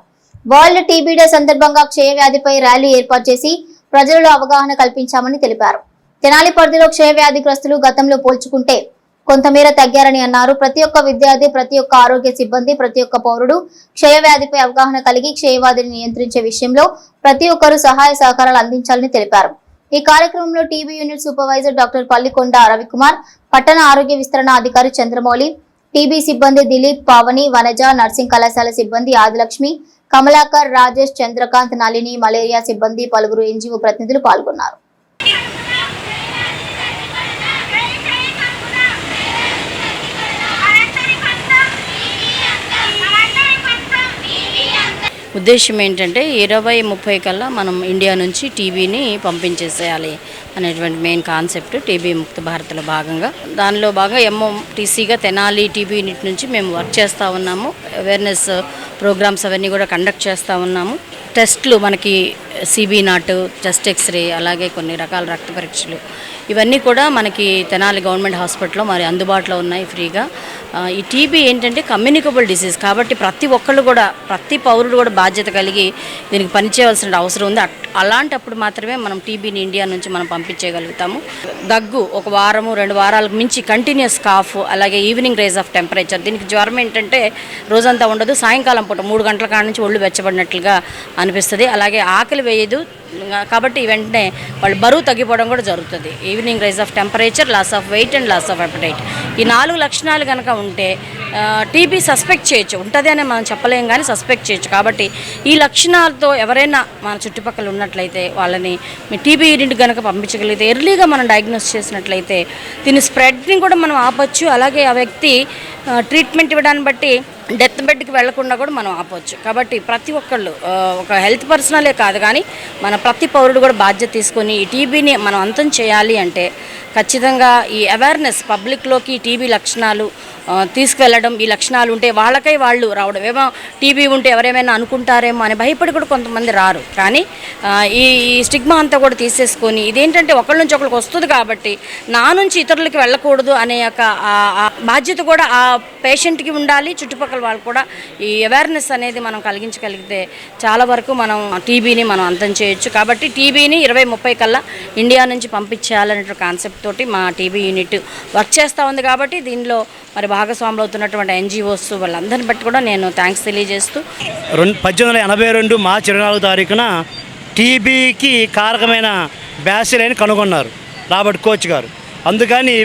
వరల్డ్ టీబీ డే సందర్భంగా క్షయవ్యాధిపై ర్యాలీ ఏర్పాటు చేసి ప్రజలలో అవగాహన కల్పించామని తెలిపారు. తెనాలి పరిధిలో క్షయవ్యాధిగ్రస్తులు గతంలో పోల్చుకుంటే కొంతమేర తగ్గారని అన్నారు. ప్రతి ఒక్క విద్యార్థి, ప్రతి ఒక్క ఆరోగ్య సిబ్బంది, ప్రతి ఒక్క పౌరుడు క్షయవ్యాధిపై అవగాహన కలిగి క్షయవ్యాధిని నియంత్రించే విషయంలో ప్రతి ఒక్కరూ సహాయ సహకారాలు అందించాలని తెలిపారు. ఈ కార్యక్రమంలో TB unit supervisor doctor Pallikonda Ravikumar, పట్టణ ఆరోగ్య విస్తరణ అధికారి చంద్రమౌళి, టీబీ సిబ్బంది దిలీప్, పావని, వనజ, నర్సింగ్ కళాశాల సిబ్బంది ఆదిలక్ష్మి, కమలాకర్, రాజేష్, చంద్రకాంత్, నళిని, మలేరియా సిబ్బంది, పలువురు ఎన్జీఓ ప్రతినిధులు పాల్గొన్నారు. ఉద్దేశం ఏంటంటే 2030 కల్లా మనం ఇండియా నుంచి టీబీని పంపించేసేయాలి అనేటువంటి మెయిన్ కాన్సెప్ట్ టీబీ ముక్త భారత్లో భాగంగా. దానిలో భాగంగా ఎంఓటీసీగా తెనాలి టీబీ యూనిట్ నుంచి మేము వర్క్ చేస్తూ ఉన్నాము. అవేర్నెస్ ప్రోగ్రామ్స్ అవన్నీ కూడా కండక్ట్ చేస్తూ ఉన్నాము. టెస్ట్లు మనకి సిబి నాట్, చెస్ట్ ఎక్స్రే, అలాగే కొన్ని రకాల రక్త పరీక్షలు ఇవన్నీ కూడా మనకి తెనాలి గవర్నమెంట్ హాస్పిటల్లో మరి అందుబాటులో ఉన్నాయి ఫ్రీగా. ఈ టీబీ ఏంటంటే కమ్యూనికబుల్ డిసీజ్ కాబట్టి ప్రతి ఒక్కళ్ళు కూడా, ప్రతి పౌరుడు కూడా బాధ్యత కలిగి దీనికి పనిచేయవలసిన అవసరం ఉంది. అలాంటప్పుడు మాత్రమే మనం టీబీని ఇండియా నుంచి మనం పంపించేయగలుగుతాము. దగ్గు ఒక వారము 2 వారాలకు మించి కంటిన్యూస్ కాఫ్, అలాగే ఈవినింగ్ రైజ్ ఆఫ్ టెంపరేచర్. దీనికి జ్వరం ఏంటంటే రోజంతా ఉండదు, సాయంకాలం పూట 3 గంటల కాడ నుంచి ఒళ్ళు వెచ్చబడినట్లుగా అనిపిస్తుంది. అలాగే ఆకలి వేయదు కాబట్టి వెంటనే వాళ్ళు బరువు తగ్గిపోవడం కూడా జరుగుతుంది. Evening rise of temperature, loss of weight and loss of appetite. ఈ 4 లక్షణాలు కనుక ఉంటే టీబీ సస్పెక్ట్ చేయొచ్చు. ఉంటుంది అని మనం చెప్పలేం కానీ సస్పెక్ట్ చేయొచ్చు. కాబట్టి ఈ లక్షణాలతో ఎవరైనా మన చుట్టుపక్కల ఉన్నట్లయితే వాళ్ళని మీ టీబీ యూనిట్ కనుక పంపించగలిగితే, ఎర్లీగా మనం డయాగ్నోస్ చేసినట్లయితే దీని స్ప్రెడ్ని కూడా మనం ఆపొచ్చు. అలాగే ఆ వ్యక్తి ట్రీట్మెంట్ ఇవ్వడాన్ని బట్టి డెత్ బెడ్కి వెళ్లకుండా కూడా మనం ఆపవచ్చు. కాబట్టి ప్రతి ఒక్కళ్ళు, ఒక హెల్త్ పర్సనలే కాదు కానీ మన ప్రతి పౌరుడు కూడా బాధ్యత తీసుకొని ఈ టీబీని మనం అంతం చేయాలి అంటే ఖచ్చితంగా ఈ అవేర్నెస్ పబ్లిక్లోకి టీబీ లక్షణాలు తీసుకువెళ్ళడం, ఈ లక్షణాలు ఉంటే వాళ్ళకై వాళ్ళు రావడం. ఏమో టీబీ ఉంటే ఎవరేమైనా అనుకుంటారేమో అని భయపడి కూడా కొంతమంది రారు. కానీ ఈ స్టిగ్మా అంతా కూడా తీసేసుకొని ఇదేంటంటే ఒకళ్ళ నుంచి ఒకరికి వస్తుంది కాబట్టి నా నుంచి ఇతరులకి వెళ్ళకూడదు అనే యొక్క బాధ్యత కూడా ఆ పేషెంట్కి ఉండాలి. చుట్టుపక్కల వాళ్ళు కూడా ఈ అవేర్నెస్ అనేది మనం కలిగించగలిగితే చాలా వరకు మనం టీబీని మనం అంతం చేయొచ్చు. కాబట్టి టీబీని 2030 కల్లా ఇండియా నుంచి పంపించేయాలనే కాన్సెప్ట్ తోటి మా టీబీ యూనిట్ వర్క్ చేస్తూ ఉంది. కాబట్టి దీనిలో మరి భాగస్వాములు అవుతున్నటువంటి ఎన్జిఓస్ వాళ్ళందరిని బట్టి కూడా నేను థ్యాంక్స్ తెలియజేస్తూ 1882 మార్చి 24వ తారీఖున టీబీకి కారకమైన బ్యాసిలైన్ కనుగొన్నారు రాబర్ట్ కోచ్ గారు. అందుకని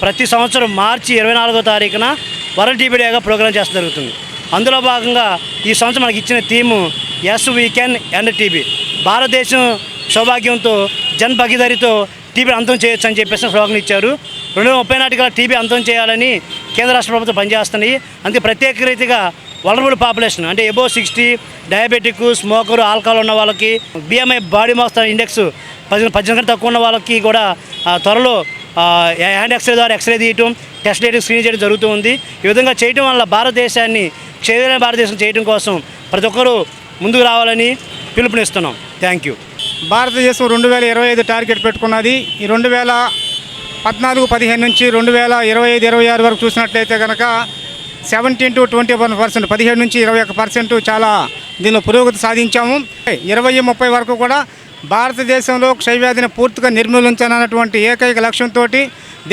ప్రతి సంవత్సరం మార్చి 24వ తారీఖున వరల్డ్ టీబీ డేగా ప్రోగ్రాం చేస్తూ జరుగుతుంది. అందులో భాగంగా ఈ సంవత్సరం మనకి ఇచ్చిన theme yes we can end TB. భారతదేశం సౌభాగ్యంతో జన్ భాగీదారితో టీబీ అంతం చేయొచ్చు అని చెప్పేసి స్లోగన్ ఇచ్చారు. 2030 నాటికల్లా టీబీ అంతం చేయాలని కేంద్ర రాష్ట్ర ప్రభుత్వం పనిచేస్తున్నాయి. అందుకే ప్రత్యేక రీతిగా వలనరబుల్ పాపులేషన్ అంటే ఎబో 60, డయాబెటిక్, స్మోకర్, ఆల్కహాల్ ఉన్న వాళ్ళకి, బిఎంఐ బాడీ మాస్ ఇండెక్స్ 18 కంటే తక్కువ ఉన్న వాళ్ళకి కూడా త్వరలో హ్యాండ్ ఎక్స్రే ద్వారా ఎక్స్రే తీయటం, టెస్ట్ చేయడం, స్క్రీన్ చేయడం జరుగుతూ ఉంది. ఈ విధంగా చేయడం వల్ల భారతదేశాన్ని క్షయమైన భారతదేశం చేయడం కోసం ప్రతి ఒక్కరూ ముందుకు రావాలని పిలుపునిస్తున్నాం. Thank you. భారతదేశం 2025 టార్గెట్ పెట్టుకున్నది. ఈ 2014-15 నుంచి 2025-26 వరకు చూసినట్లయితే కనుక 17 to 21%, 17 నుంచి 21% చాలా దీనిలో పురోగతి సాధించాము. 2030 వరకు కూడా భారతదేశంలో క్షయవ్యాధిని పూర్తిగా నిర్మూలించాలన్నటువంటి ఏకైక లక్ష్యంతో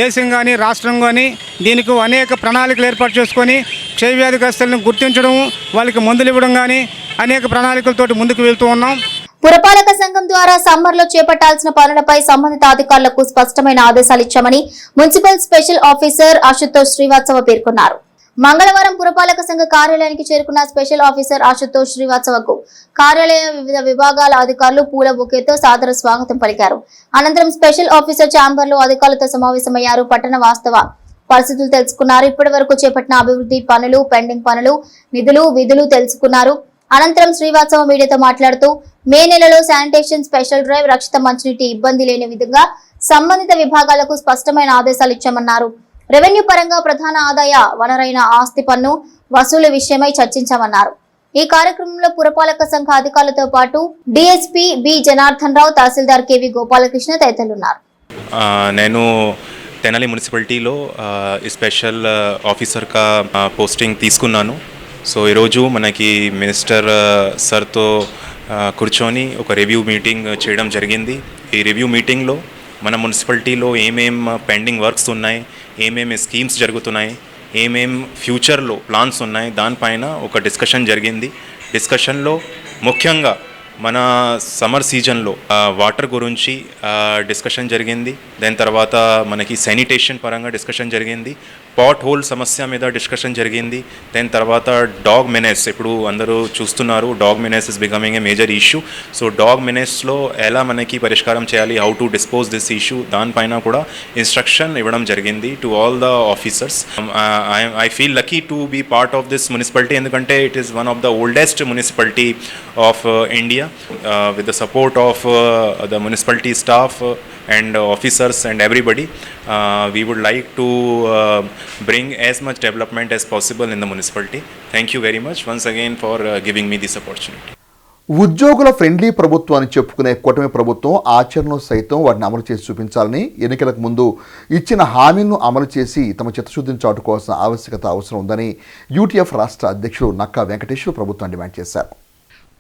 దేశం కానీ రాష్ట్రం కానీ దీనికి అనేక ప్రణాళికలు ఏర్పాటు చేసుకొని క్షయవ్యాధిగ్రస్తులను గుర్తించడం, వాళ్ళకి మందులు ఇవ్వడం కానీ అనేక ప్రణాళికలతోటి ముందుకు వెళ్తూ ఉన్నాం. పురపాలక సంఘం ద్వారా సమ్మర్ లో చేపట్టాల్సిన పనులపై సంబంధిత అధికారులకు స్పష్టమైన ఆదేశాలు ఇచ్చామని municipal special officer Ashutosh Srivastava పేర్కొన్నారు. మంగళవారం పురపాలక సంఘ కార్యాలయానికి చేరుకున్న స్పెషల్ ఆఫీసర్ ఆశుతోష్ శ్రీవాత్సవకు కార్యాలయ వివిధ విభాగాల అధికారులు పూల బొకేతో సాదర స్వాగతం పలికారు. అనంతరం స్పెషల్ ఆఫీసర్ ఛాంబర్ లో అధికారులతో సమావేశమయ్యారు. పట్టణ వాస్తవ పరిస్థితులు తెలుసుకున్నారు. ఇప్పటి వరకు చేపట్టిన అభివృద్ధి పనులు, పెండింగ్ పనులు, నిధులు, విధులు తెలుసుకున్నారు. అనంతరం శ్రీవాత్సవ మీడియాతో మాట్లాడుతూ మే నెలలో శానిటేషన్ స్పెషల్ డ్రైవ్, రక్షిత మంచినీటి ఇబ్బంది లేని విధంగా సంబంధిత విభాగాలకు స్పష్టమైన ఆదేశాలు ఇచ్చామన్నారు. రెవెన్యూ పరంగా ప్రధాన ఆదాయ వనరైన ఆస్తి పన్ను వసూలు విషయమై చర్చించామన్నారు. ఈ కార్యక్రమంలో పురపాలక సంఘ అధికారులతో పాటు డిఎస్పీ బి జనార్దన్ రావు, తహసీల్దార్ కెవి గోపాలకృష్ణ తదితరులున్నారు. నేను తెనాలి మున్సిపాలిటీలో స్పెషల్ ఆఫీసర్గా పోస్టింగ్ తీసుకున్నాను. సో ఈరోజు మనకి మినిస్టర్ సార్తో కూర్చొని ఒక రివ్యూ మీటింగ్ చేయడం జరిగింది. ఈ రివ్యూ మీటింగ్లో మన మున్సిపాలిటీలో ఏమేం పెండింగ్ వర్క్స్ ఉన్నాయి, ఏమేమి స్కీమ్స్ జరుగుతున్నాయి, ఏమేం ఫ్యూచర్లో ప్లాన్స్ ఉన్నాయి, దానిపైన ఒక డిస్కషన్ జరిగింది. డిస్కషన్లో ముఖ్యంగా మన సమ్మర్ సీజన్లో వాటర్ గురించి డిస్కషన్ జరిగింది. దాని తర్వాత మనకి శానిటేషన్ పరంగా డిస్కషన్ జరిగింది. పాట్ హోల్ సమస్య మీద డిస్కషన్ జరిగింది. దాని తర్వాత డాగ్ మెనేస్, ఇప్పుడు అందరూ చూస్తున్నారు dog menace is becoming a major issue. So dog మెనేస్లో ఎలా మనకి పరిష్కారం చేయాలి, how to dispose this issue, దానిపైన కూడా ఇన్స్ట్రక్షన్ ఇవ్వడం జరిగింది to all the officers. I feel lucky to be part of this municipality, ఎందుకంటే it is one of the oldest municipality of India. With the support of the municipality staff and officers and everybody, we would like to bring as much development as possible in the municipality. Thank you very much once again for giving me this opportunity. ఉద్యోగుల friendly ప్రభుత్వం అని చెప్పుకునే కూటమి ప్రభుత్వం ఆచరణలో సైతం వాటిని అమలు చేసి చూపించాలని, ఎన్నికలకు ముందు ఇచ్చిన హామీలను అమలు చేసి తమ చిత్తశుద్ధిని చాటుకోవాల్సిన అవసరం ఉందని యూటీఎఫ్ రాష్ట్ర అధ్యక్షుడు నక్కా వెంకటేశ్వర ప్రభుత్వం డిమాండ్ చేశారు.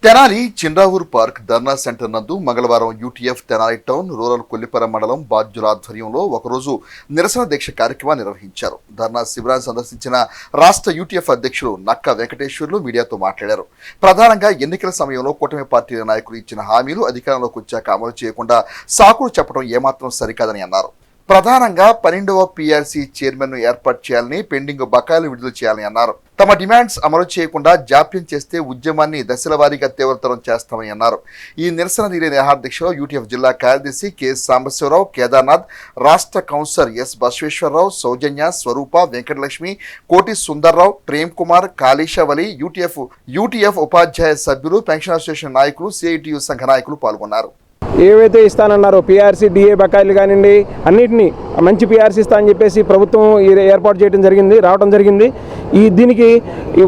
తెనాలి చిన్రావూర్ పార్క్ ధర్నా సెంటర్ నందు మంగళవారం UTF Tenali town rural Kollipara మండలం బాధ్యుల ఆధ్వర్యంలో ఒకరోజు నిరసన దీక్ష కార్యక్రమాన్ని నిర్వహించారు. ధర్నా శిబిరాన్ని సందర్శించిన రాష్ట్ర యూటీఎఫ్ అధ్యక్షుడు నక్కా వెంకటేశ్వర్లు మీడియాతో మాట్లాడారు. ప్రధానంగా ఎన్నికల సమయంలో కూటమి పార్టీల నాయకులు ఇచ్చిన హామీలు అధికారంలోకి వచ్చాక అమలు చేయకుండా సాకులు చెప్పడం ఏమాత్రం సరికాదని అన్నారు. ప్రధానంగా 12వ పీఆర్సీ చైర్మన్ను ఏర్పాటు చేయాలని, పెండింగ్ బకాయిలు విడుదల చేయాలని అన్నారు. తమ డిమాండ్స్ అమలు చేయకుండా జాప్యం చేస్తే ఉద్యమాన్ని దశల వారీగా తీవ్రతరం చేస్తామని అన్నారు. ఈ నిరసన దీక్షలో యూటీఎఫ్ జిల్లా కార్యదర్శి కె సాంబశివరావు, కేదార్నాథ్, రాష్ట్ర కౌన్సిలర్ ఎస్ బసవేశ్వరరావు, సౌజన్య, స్వరూప, వెంకటలక్ష్మి, కోటి సుందర్రావు, ప్రేమ్ కుమార్, కాళీషవలి, యూటీఎఫ్ ఉపాధ్యాయ సభ్యులు, పెన్షన్ అసోసియేషన్ నాయకులు, సిఐటియు సంఘ నాయకులు పాల్గొన్నారు. ఏవైతే ఇస్తానన్నారో పీఆర్సీ, డిఏ బకాయిలు కానివ్వండి, అన్నింటినీ మంచి పీఆర్సీ ఇస్తా అని చెప్పేసి ప్రభుత్వం ఏర్పాటు చేయడం జరిగింది, రావడం జరిగింది. దీనికి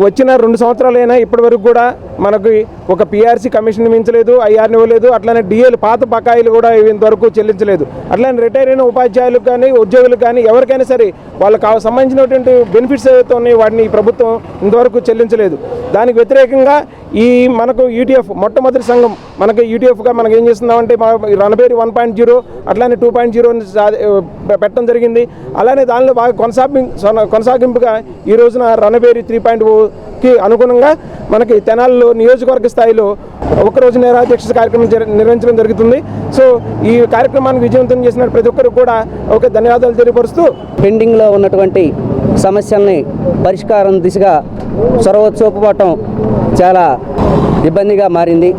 వచ్చిన 2 సంవత్సరాలైనా ఇప్పటి వరకు కూడా మనకి ఒక పీఆర్సీ కమిషన్ మించలేదు, ఐఆర్ని ఇవ్వలేదు. అట్లానే డిఏలు పాత బకాయిలు కూడా ఇంతవరకు చెల్లించలేదు. అట్లానే రిటైర్ అయిన ఉపాధ్యాయులకు కానీ ఉద్యోగులకు కానీ ఎవరికైనా సరే వాళ్ళకి సంబంధించినటువంటి బెనిఫిట్స్ ఏవైతే ఉన్నాయో వాటిని ప్రభుత్వం ఇంతవరకు చెల్లించలేదు. దానికి వ్యతిరేకంగా మనకు యూటీఎఫ్ మొట్టమొదటి సంఘం మనకి యూటీఎఫ్గా మనకి ఏం చేస్తున్నామంటే రణబేరి 1.0 అట్లానే 2.0 పెట్టడం జరిగింది. అలానే దానిలో బాగా కొనసాగింపుగా ఈ రోజున రణబేరి 3.0కి అనుగుణంగా మనకి తెనాలిలో నియోజకవర్గ స్థాయిలో ఒకరోజు నిరాధ్యక్ష కార్యక్రమం నిర్వహించడం జరుగుతుంది. సో ఈ కార్యక్రమాన్ని విజయవంతం చేసిన ప్రతి ఒక్కరికి కూడా ఒక ధన్యవాదాలు తెలియపరుస్తూ పెండింగ్లో ఉన్నటువంటి సమస్యల్ని పరిష్కారం దిశగా చొరవ చూపటం చాలా ఇబ్బందిగా మారింది.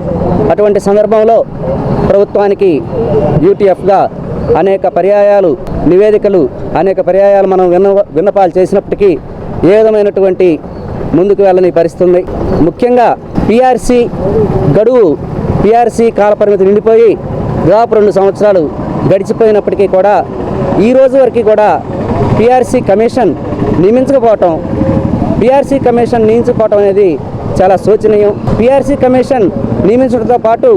అటువంటి సందర్భంలో ప్రభుత్వానికి యూటీఎఫ్గా అనేక పర్యాయాలు నివేదికలు, అనేక పర్యాయాలు మనం విన్నపాలు చేసినప్పటికీ ఏ విధమైనటువంటి ముందుకు వెళ్ళని పరిస్థితుంది. ముఖ్యంగా పీఆర్సీ గడువు, పీఆర్సీ కాలపరిమితి నిండిపోయి దాదాపు 2 సంవత్సరాలు గడిచిపోయినప్పటికీ కూడా ఈ రోజు వరకు కూడా పీఆర్సీ కమిషన్ నియమించకపోవటం అనేది చాలా శోచనీయం. పీఆర్సీ కమిషన్ నియమించడంతో పాటు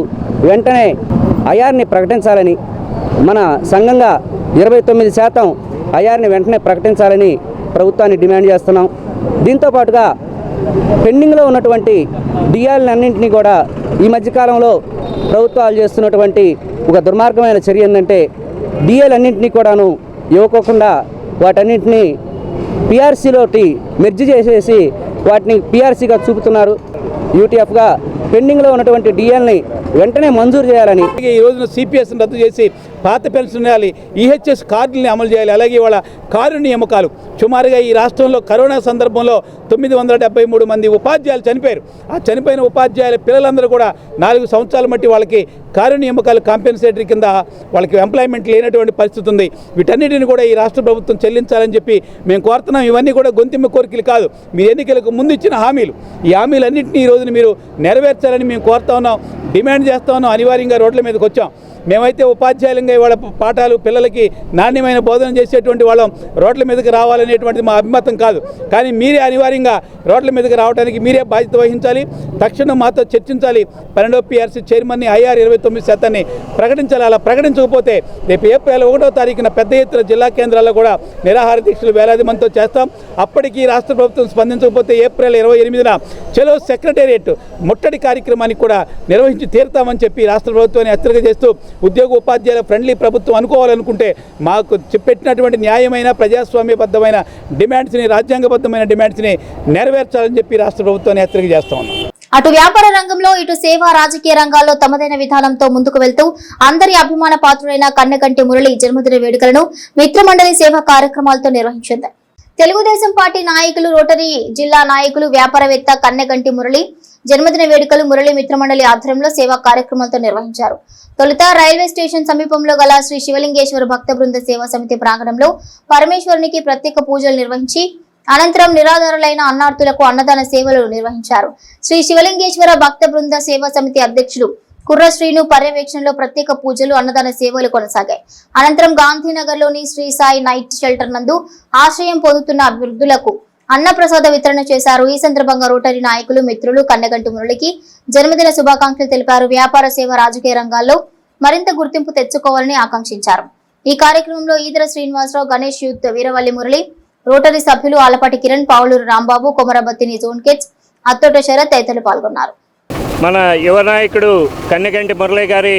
వెంటనే ఐఆర్ని ప్రకటించాలని, మన సంఘంగా 29% ఐఆర్ని వెంటనే ప్రకటించాలని ప్రభుత్వాన్ని డిమాండ్ చేస్తున్నాం. దీంతో పాటుగా పెండింగ్లో ఉన్నటువంటి డిఆర్లన్నింటినీ కూడా ఈ మధ్యకాలంలో ప్రభుత్వాలు చేస్తున్నటువంటి ఒక దుర్మార్గమైన చర్య ఏంటంటే డిఎలన్నింటినీ కూడాను ఇవ్వకోకుండా వాటన్నింటినీ పీఆర్సీలోకి మెర్జ్ చేసేసి వాటిని పీఆర్సీగా చూపుతున్నారు. యూటీఎఫ్గా పెండింగ్లో ఉన్నటువంటి డిఎల్ని వెంటనే మంజూరు చేయాలని, ఈ రోజున సిపిఎస్ని రద్దు చేసి పాత పెన్షన్ ఇవ్వాలి, ఈహెచ్ఎస్ కార్డుల్ని అమలు చేయాలి. అలాగే వాళ్ళ కారు నియామకాలు సుమారుగా ఈ రాష్ట్రంలో కరోనా సందర్భంలో 973 మంది ఉపాధ్యాయులు చనిపోయారు. ఆ చనిపోయిన ఉపాధ్యాయుల పిల్లలందరూ కూడా 4 సంవత్సరాల మట్టి వాళ్ళకి కారు నియామకాలు కాంపెన్సేటరీ కింద వాళ్ళకి ఎంప్లాయ్మెంట్ లేనటువంటి పరిస్థితి ఉంది. వీటన్నిటిని కూడా ఈ రాష్ట్ర ప్రభుత్వం చెల్లించాలని చెప్పి మేము కోరుతున్నాం. ఇవన్నీ కూడా గొంతెమ్మ కోరికలు కాదు, మీరు ఎన్నికలకు ముందు ఇచ్చిన హామీలు. ఈ హామీలన్నింటినీ ఈ రోజున మీరు నెరవేర్చాలని మేము కోరుతా ఉన్నాం, డిమాండ్ చేస్తూ ఉన్నాం. అనివార్యంగా రోడ్ల మీదకి వచ్చాం. మేమైతే ఉపాధ్యాయులంగా ఇవాళ పాఠాలు పిల్లలకి నాణ్యమైన బోధన చేసేటువంటి వాళ్ళం రోడ్ల మీదకి రావాలనేటువంటిది మా అభిమతం కాదు. కానీ మీరే అనివార్యంగా రోడ్ల మీదకి రావడానికి మీరే బాధ్యత వహించాలి. తక్షణం మాతో చర్చించాలి. 12వ పీఆర్సీ చైర్మన్ని ఐఆర్ 29% ప్రకటించాలి. అలా ప్రకటించకపోతే రేపు ఏప్రిల్ 1వ తారీఖున పెద్ద ఎత్తున జిల్లా కేంద్రాల్లో కూడా నిరాహార దీక్షలు వేలాది మందితో చేస్తాం. అప్పటికీ రాష్ట్ర ప్రభుత్వం స్పందించకపోతే ఏప్రిల్ 28న చలో సెక్రటేరియట్ ముట్టడి కార్యక్రమాన్ని కూడా నిర్వహించి తీరుతామని చెప్పి రాష్ట్ర ప్రభుత్వాన్ని హెచ్చరిక చేస్తూ ఉద్యోగ ఉపాధ్యాయుల ఫ్రెండ్లీ ప్రభుత్వం అనుకోవాలనుకుంటే మాకు పెట్టినటువంటి న్యాయమైన ప్రజాస్వామ్యబద్ధమైన డిమాండ్స్ని, రాజ్యాంగబద్ధమైన డిమాండ్స్ని నెరవేర్చాలని చెప్పి రాష్ట్ర ప్రభుత్వాన్ని హెచ్చరిక చేస్తా ఉన్నాం. అటు వ్యాపార రంగంలో ఇటు సేవా రాజకీయ రంగాల్లో తమదైన విధానంతో ముందుకు వెళ్తూ అందరి అభిమాన పాత్రుడైన కన్నెగంటి మురళి జన్మదిన వేడుకలను మిత్రమండలి సేవా కార్యక్రమాలతో నిర్వహించింది. తెలుగుదేశం పార్టీ నాయకులు, రోటరీ జిల్లా నాయకులు, వ్యాపారవేత్త కన్నెగంటి మురళి జన్మదిన వేడుకలు మురళి మిత్రమండలి ఆధ్వర్యంలో సేవా కార్యక్రమాలతో నిర్వహించారు. తొలుత రైల్వే స్టేషన్ సమీపంలో గల శ్రీ శివలింగేశ్వర భక్త బృంద సేవా సమితి ప్రాంగణంలో పరమేశ్వరునికి ప్రత్యేక పూజలు నిర్వహించి అనంతరం నిరాధారులైన అన్నార్థులకు అన్నదాన సేవలు నిర్వహించారు. శ్రీ శివలింగేశ్వర భక్త బృంద సేవా సమితి అధ్యక్షులు కుర్రశ్రీను పర్యవేక్షణలో ప్రత్యేక పూజలు, అన్నదాన సేవలు కొనసాగాయి. అనంతరం గాంధీనగర్లోని శ్రీ సాయి నైట్ షెల్టర్ నందు ఆశ్రయం పొందుతున్న వృద్ధులకు అన్నప్రసాద వితరణ చేశారు. ఈ సందర్భంగా రోటరీ నాయకులు, మిత్రులు కన్నెగంటి మురళికి జన్మదిన శుభాకాంక్షలు తెలిపారు. వ్యాపార సేవ రాజకీయ రంగాల్లో మరింత గుర్తింపు తెచ్చుకోవాలని ఆకాంక్షించారు. ఈ కార్యక్రమంలో ఈదర శ్రీనివాసరావు, గణేష్ యూత్ వీరవల్లి మురళి, రోటరీ సభ్యులు ఆలపాటి కిరణ్, పావులూరు రాంబాబు, కొమరబత్తిని జోన్ కిడ్స్, అత్తోట శరత్ తదితరులు పాల్గొన్నారు. మన యువ నాయకుడు కన్నెగంటి మురళి గారి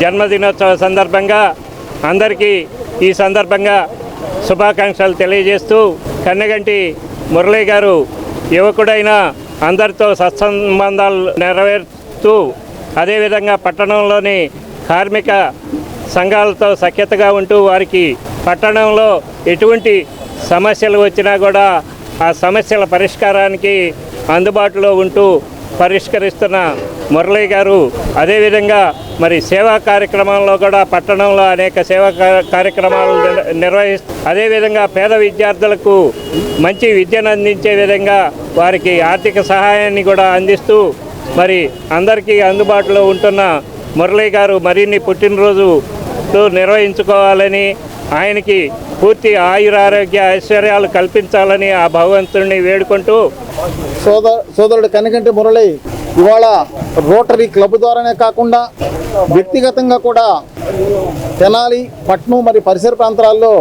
జన్మదినోత్సవ సందర్భంగా అందరికీ ఈ సందర్భంగా శుభాకాంక్షలు తెలియజేస్తూ, కన్నెగంటి మురళి గారు యువకుడైన అందరితో సత్సంబంధాలు నెరవేరుతూ అదేవిధంగా పట్టణంలోని కార్మిక సంఘాలతో సఖ్యతగా ఉంటూ వారికి పట్టణంలో ఎటువంటి సమస్యలు వచ్చినా కూడా ఆ సమస్యల పరిష్కారానికి అందుబాటులో ఉంటూ పరిష్కరిస్తున్న మురళి గారు అదేవిధంగా మరి సేవా కార్యక్రమాల్లో కూడా పట్టణంలో అనేక సేవా కార్యక్రమాలు నిర్వహిస్తూ అదేవిధంగా పేద విద్యార్థులకు మంచి విద్యను అందించే విధంగా వారికి ఆర్థిక సహాయాన్ని కూడా అందిస్తూ మరి అందరికీ అందుబాటులో ఉంటున్న మురళి గారు మరిన్ని పుట్టినరోజులు నిర్వహించుకోవాలని, ఆయనకి పూర్తి ఆయురారోగ్య ఐశ్వర్యాలు కల్పించాలని ఆ భగవంతుడిని వేడుకుంటూ, సోదరుడు కన్నెగంటి మురళి ఇవాళ రోటరీ క్లబ్ ద్వారానే కాకుండా వ్యక్తిగతంగా కూడా తెనాలి, పట్నం మరియు పరిసర ప్రాంతాల్లో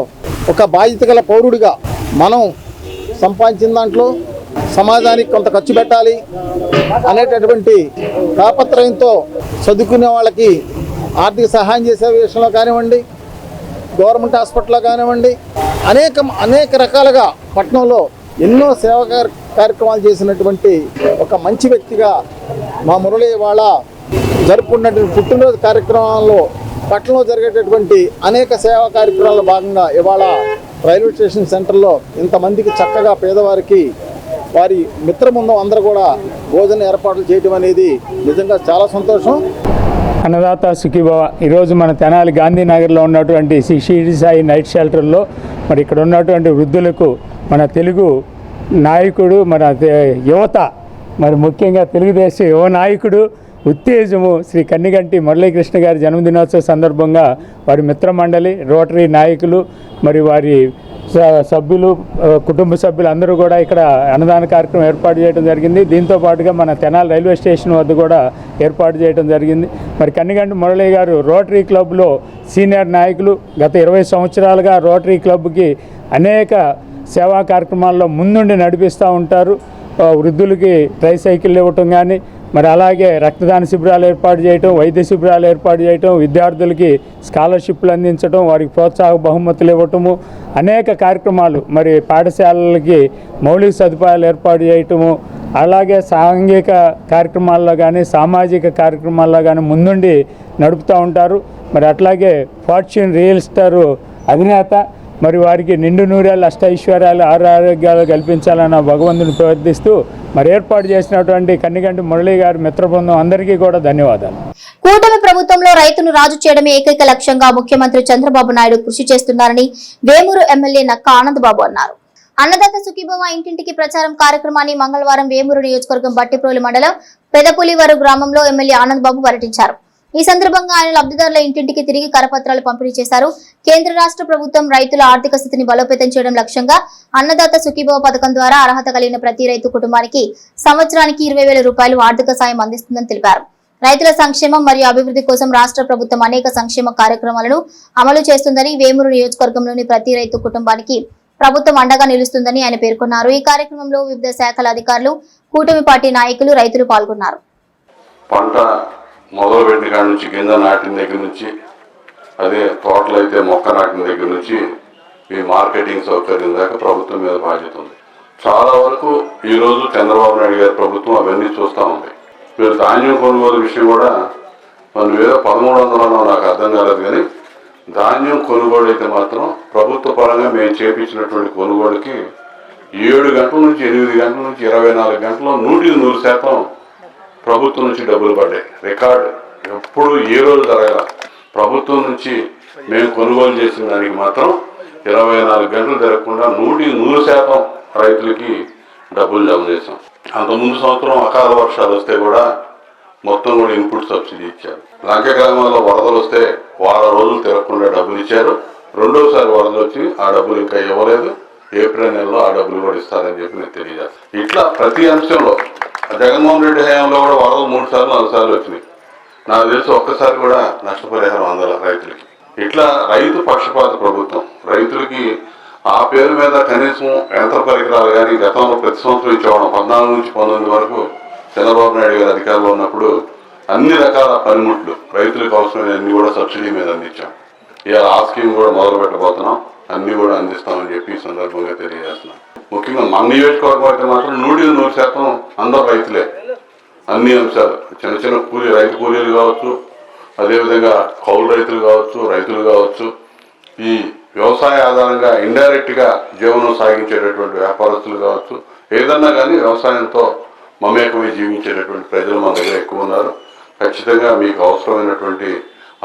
ఒక బాధ్యత గల పౌరుడిగా మనం సంపాదించిన దాంట్లో సమాజానికి కొంత ఖర్చు పెట్టాలి అనేటటువంటి తాపత్రయంతో చదువుకునే వాళ్ళకి ఆర్థిక సహాయం చేసే విషయంలో కానివ్వండి, గవర్నమెంట్ హాస్పిటల్లో కానివ్వండి, అనేక రకాలుగా పట్టణంలో ఎన్నో సేవా కార్యక్రమాలు చేసినటువంటి ఒక మంచి వ్యక్తిగా మా మురళి ఇవాళ జరుపుకున్నటువంటి పుట్టినరోజు కార్యక్రమాల్లో పట్టణంలో జరిగేటటువంటి అనేక సేవా కార్యక్రమాల్లో భాగంగా ఇవాళ రైల్వే స్టేషన్ సెంటర్లో ఇంతమందికి చక్కగా పేదవారికి వారి మిత్రబృందం అందరూ కూడా భోజన ఏర్పాట్లు చేయడం అనేది నిజంగా చాలా సంతోషం. అన్నదాత సుఖీభవ. ఈరోజు మన తెనాలి గాంధీనగర్లో ఉన్నటువంటి శ్రీ షిరిడి సాయి నైట్ షెల్టర్లో మరి ఇక్కడ ఉన్నటువంటి వృద్ధులకు మన తెలుగు నాయకుడు, మన యువత, మరి ముఖ్యంగా తెలుగుదేశం యువ నాయకుడు, ఉత్తేజము శ్రీ కన్నెగంటి మురళీకృష్ణ గారి జన్మదినోత్సవ సందర్భంగా వారి మిత్రమండలి, రోటరీ నాయకులు, మరి వారి సభ్యులు, కుటుంబ సభ్యులు అందరూ కూడా ఇక్కడ అన్నదాన కార్యక్రమం ఏర్పాటు చేయడం జరిగింది. దీంతో పాటుగా మన తెనాలి రైల్వే స్టేషన్ వద్ద కూడా ఏర్పాటు చేయడం జరిగింది. మరి కన్నెగంటి మురళి గారు రోటరీ క్లబ్లో సీనియర్ నాయకులు. గత 20 సంవత్సరాలుగా రోటరీ క్లబ్కి అనేక సేవా కార్యక్రమాల్లో ముందుండి నడిపిస్తూ ఉంటారు. వృద్ధులకి ట్రైసైకిళ్ళు ఇవ్వటం కానీ, మరి అలాగే రక్తదాన శిబిరాలు ఏర్పాటు చేయటం, వైద్య శిబిరాలు ఏర్పాటు చేయటం, విద్యార్థులకి స్కాలర్షిప్లు అందించడం, వారికి ప్రోత్సాహ బహుమతులు ఇవ్వటము, అనేక కార్యక్రమాలు, మరి పాఠశాలలకి మౌలిక సదుపాయాలు ఏర్పాటు చేయటము, అలాగే సాంఘిక కార్యక్రమాల్లో కానీ సామాజిక కార్యక్రమాల్లో కానీ ముందుండి నడుపుతూ ఉంటారు. మరి అట్లాగే ఫార్చ్యూన్ రియల్ ఎస్టేట్ అధినేత, మరి వారికి నిండు నూరేళ్ళు అష్టైశ్వర్యాలు ఆరోగ్యాలు కల్పించాలన్న భగవంతుని ప్రార్థిస్తూ మరి ఏర్పాటు చేసినటువంటి కన్నెగంటి మురళి గారి మిత్ర బృందం అందరికీ కూడా ధన్యవాదాలు. కూటమి ప్రభుత్వంలో రైతును రాజు చేయడమే ఏకైక లక్ష్యంగా ముఖ్యమంత్రి చంద్రబాబు నాయుడు కృషి చేస్తున్నారని వేమూరు ఎమ్మెల్యే నక్క ఆనందబాబు అన్నారు. అన్నదాత సుఖీభవ ఇంటింటికి ప్రచారం కార్యక్రమాన్ని మంగళవారం వేమూరు నియోజకవర్గం బట్టిప్రోలు మండలం పెదపులివరు గ్రామంలో ఎమ్మెల్యే ఆనందబాబు పర్యటించారు. ఈ సందర్భంగా ఆయన లబ్ధిదారుల ఇంటింటికి తిరిగి కరపత్రాలు పంపిణీ చేశారు. కేంద్ర రాష్ట్ర ప్రభుత్వం రైతుల ఆర్థిక స్థితిని బలోపేతం చేయడం లక్ష్యంగా అన్నదాత సుఖీభవ పథకం ద్వారా అర్హత కలిగిన ప్రతి రైతు కుటుంబానికి సంవత్సరానికి 20,000 రూపాయలు ఆర్థిక సాయం అందిస్తుందని తెలిపారు. రైతుల సంక్షేమం మరియు అభివృద్ధి కోసం రాష్ట్ర ప్రభుత్వం అనేక సంక్షేమ కార్యక్రమాలను అమలు చేస్తుందని, వేమూరు నియోజకవర్గంలోని ప్రతి రైతు కుటుంబానికి ప్రభుత్వం అండగా నిలుస్తుందని ఆయన పేర్కొన్నారు. ఈ కార్యక్రమంలో వివిధ శాఖల అధికారులు, కూటమి పార్టీ నాయకులు, రైతులు పాల్గొన్నారు. పంట మొదలు పెట్టిన కాడ నుంచి కింద నాటిన దగ్గర నుంచి అదే తోటలు అయితే మొక్క నాటిన దగ్గర నుంచి మీ మార్కెటింగ్ సౌకర్యం దాకా ప్రభుత్వం మీద బాధ్యత ఉంది. చాలా వరకు ఈరోజు చంద్రబాబు నాయుడు గారి ప్రభుత్వం అవన్నీ చూస్తూ ఉంది. మీరు ధాన్యం కొనుగోలు విషయం కూడా మనం ఏదో 1300 నాకు అర్థం కాలేదు, కానీ ధాన్యం కొనుగోలు అయితే మాత్రం ప్రభుత్వ పరంగా మేము చేపించినటువంటి కొనుగోలుకి 7 గంటల నుంచి 8 గంటల నుంచి 24 గంటల్లో 100% ప్రభుత్వం నుంచి డబ్బులు పడ్డాయి. రికార్డు ఎప్పుడు ఏ రోజు జరగాల. ప్రభుత్వం నుంచి మేము కొనుగోలు చేసిన దానికి మాత్రం 24 గంటలు జరగకుండా 100% రైతులకి డబ్బులు జమ చేశాం. అంతకుముందు సంవత్సరం అకాల వర్షాలు వస్తే కూడా మొత్తం కూడా ఇన్పుట్ సబ్సిడీ ఇచ్చారు. లంక గ్రామాల్లో వరదలు వస్తే 10 రోజులు తిరగకుండా డబ్బులు ఇచ్చారు. రెండోసారి వరదలు వచ్చి ఆ డబ్బులు ఇంకా ఇవ్వలేదు. ఏప్రిల్ నెలలో ఆ డబ్బులు కూడా ఇస్తారని చెప్పి నేను తెలియజేస్తాను. ఇట్లా ప్రతి అంశంలో జగన్మోహన్ రెడ్డి హయాంలో కూడా వరదలు 3 సార్లు 4 సార్లు వచ్చినాయి. నాకు తెలిసి ఒక్కసారి కూడా నష్టపరిహారం అందల రైతులకి. ఇట్లా రైతు పక్షపాత ప్రభుత్వం. రైతులకి ఆ పేరు మీద కనీసం యంత్ర పరికరాలు కానీ గతంలో ప్రతి సంవత్సరం ఇచ్చేవాళ్ళం. 14 నుంచి 19 వరకు చంద్రబాబు నాయుడు గారు అధికారంలో ఉన్నప్పుడు అన్ని రకాల పనిముట్లు రైతులకు అవసరమైన అన్ని కూడా సబ్సిడీ మీద అందించాం. ఇవాళ ఆ స్కీమ్ కూడా మొదలు పెట్టబోతున్నాం. అన్ని కూడా అందిస్తామని చెప్పి ఈ సందర్భంగా తెలియజేస్తున్నాం. ముఖ్యంగా మన నియోజకవర్గం అయితే మాత్రం 100% అందరు రైతులే. అన్ని అంశాలు చిన్న చిన్న రైతు కూలీలు కావచ్చు, అదేవిధంగా కౌలు రైతులు కావచ్చు, రైతులు కావచ్చు, ఈ వ్యవసాయ ఆధారంగా ఇండైరెక్ట్గా జీవనం సాగించేటటువంటి వ్యాపారస్తులు కావచ్చు, ఏదన్నా కానీ వ్యవసాయంతో మమేకమై జీవించేటటువంటి ప్రజలు మన దగ్గర ఎక్కువ ఉన్నారు. ఖచ్చితంగా మీకు అవసరమైనటువంటి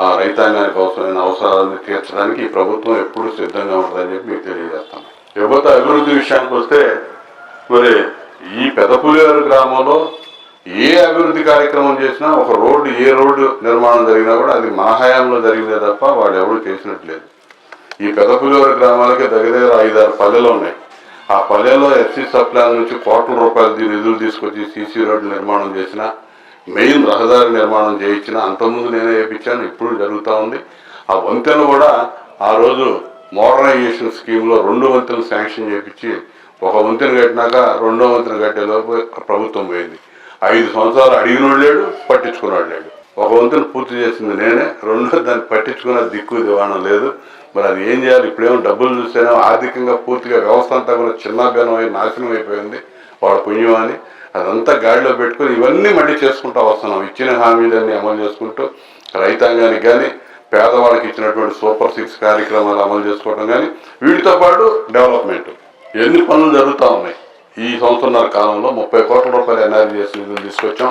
ఆ రైతాంగానికి అవసరమైన అవసరాలను తీర్చడానికి ఈ ప్రభుత్వం ఎప్పుడూ సిద్ధంగా ఉంటుందని చెప్పి మీకు తెలియజేస్తాను. యువత అభివృద్ధి విషయానికి వస్తే మరి ఈ పెదపులియారు గ్రామంలో ఏ అభివృద్ధి కార్యక్రమం చేసినా ఒక రోడ్డు ఏ రోడ్డు నిర్మాణం జరిగినా కూడా అది మన హయాంలో జరిగిందే తప్ప వాడు ఎవరు చేసినట్లేదు. ఈ పెదపులియారు గ్రామాలకి దగ్గర 5-6 పల్లెలు ఉన్నాయి. ఆ పల్లెల్లో ఎస్సీ సప్లాన్ నుంచి కోట్ల రూపాయలు నిధులు తీసుకొచ్చి సీసీ రోడ్డు నిర్మాణం చేసిన, మెయిన్ రహదారి నిర్మాణం చేయించిన, అంతకుముందు నేనే వేయించాను, ఇప్పుడు జరుగుతూ ఉంది. ఆ వంతెన కూడా ఆ రోజు మోడర్నైజేషన్ స్కీమ్లో 2 వంతెనలు శాంక్షన్ చేయించి ఒక వంతెన కట్టినాక 2వ వంతెన కట్టేలోపు ప్రభుత్వం పోయింది. 5 సంవత్సరాలు అడిగినోడు లేడు, పట్టించుకున్నాడు లేడు. ఒక వంతెన పూర్తి చేసింది నేనే, 2వ దాన్ని పట్టించుకున్న దిక్కు దివాణం లేదు. మరి అది ఏం చేయాలి? ఇప్పుడేమో డబ్బులు చూస్తేనే ఆర్థికంగా పూర్తిగా వ్యవస్థ అంతా కూడా చిన్నాభిన్నం అయి నాశనం అయిపోయింది. వాళ్ళ పుణ్యం అని అదంతా గాడిలో పెట్టుకుని ఇవన్నీ మళ్ళీ చేసుకుంటూ వస్తున్నాం. ఇచ్చిన హామీలన్నీ అమలు చేసుకుంటూ రైతాంగానికి కానీ పేదవాళ్ళకి ఇచ్చినటువంటి సూపర్ 6 కార్యక్రమాలు అమలు చేసుకోవడం కానీ వీటితో పాటు డెవలప్మెంట్ ఎన్ని పనులు జరుగుతూ ఉన్నాయి. ఈ సంవత్సరాల కాలంలో 30 కోట్ల రూపాయలు ఎన్ఆర్జీఎస్ నిధులు తీసుకొచ్చాం.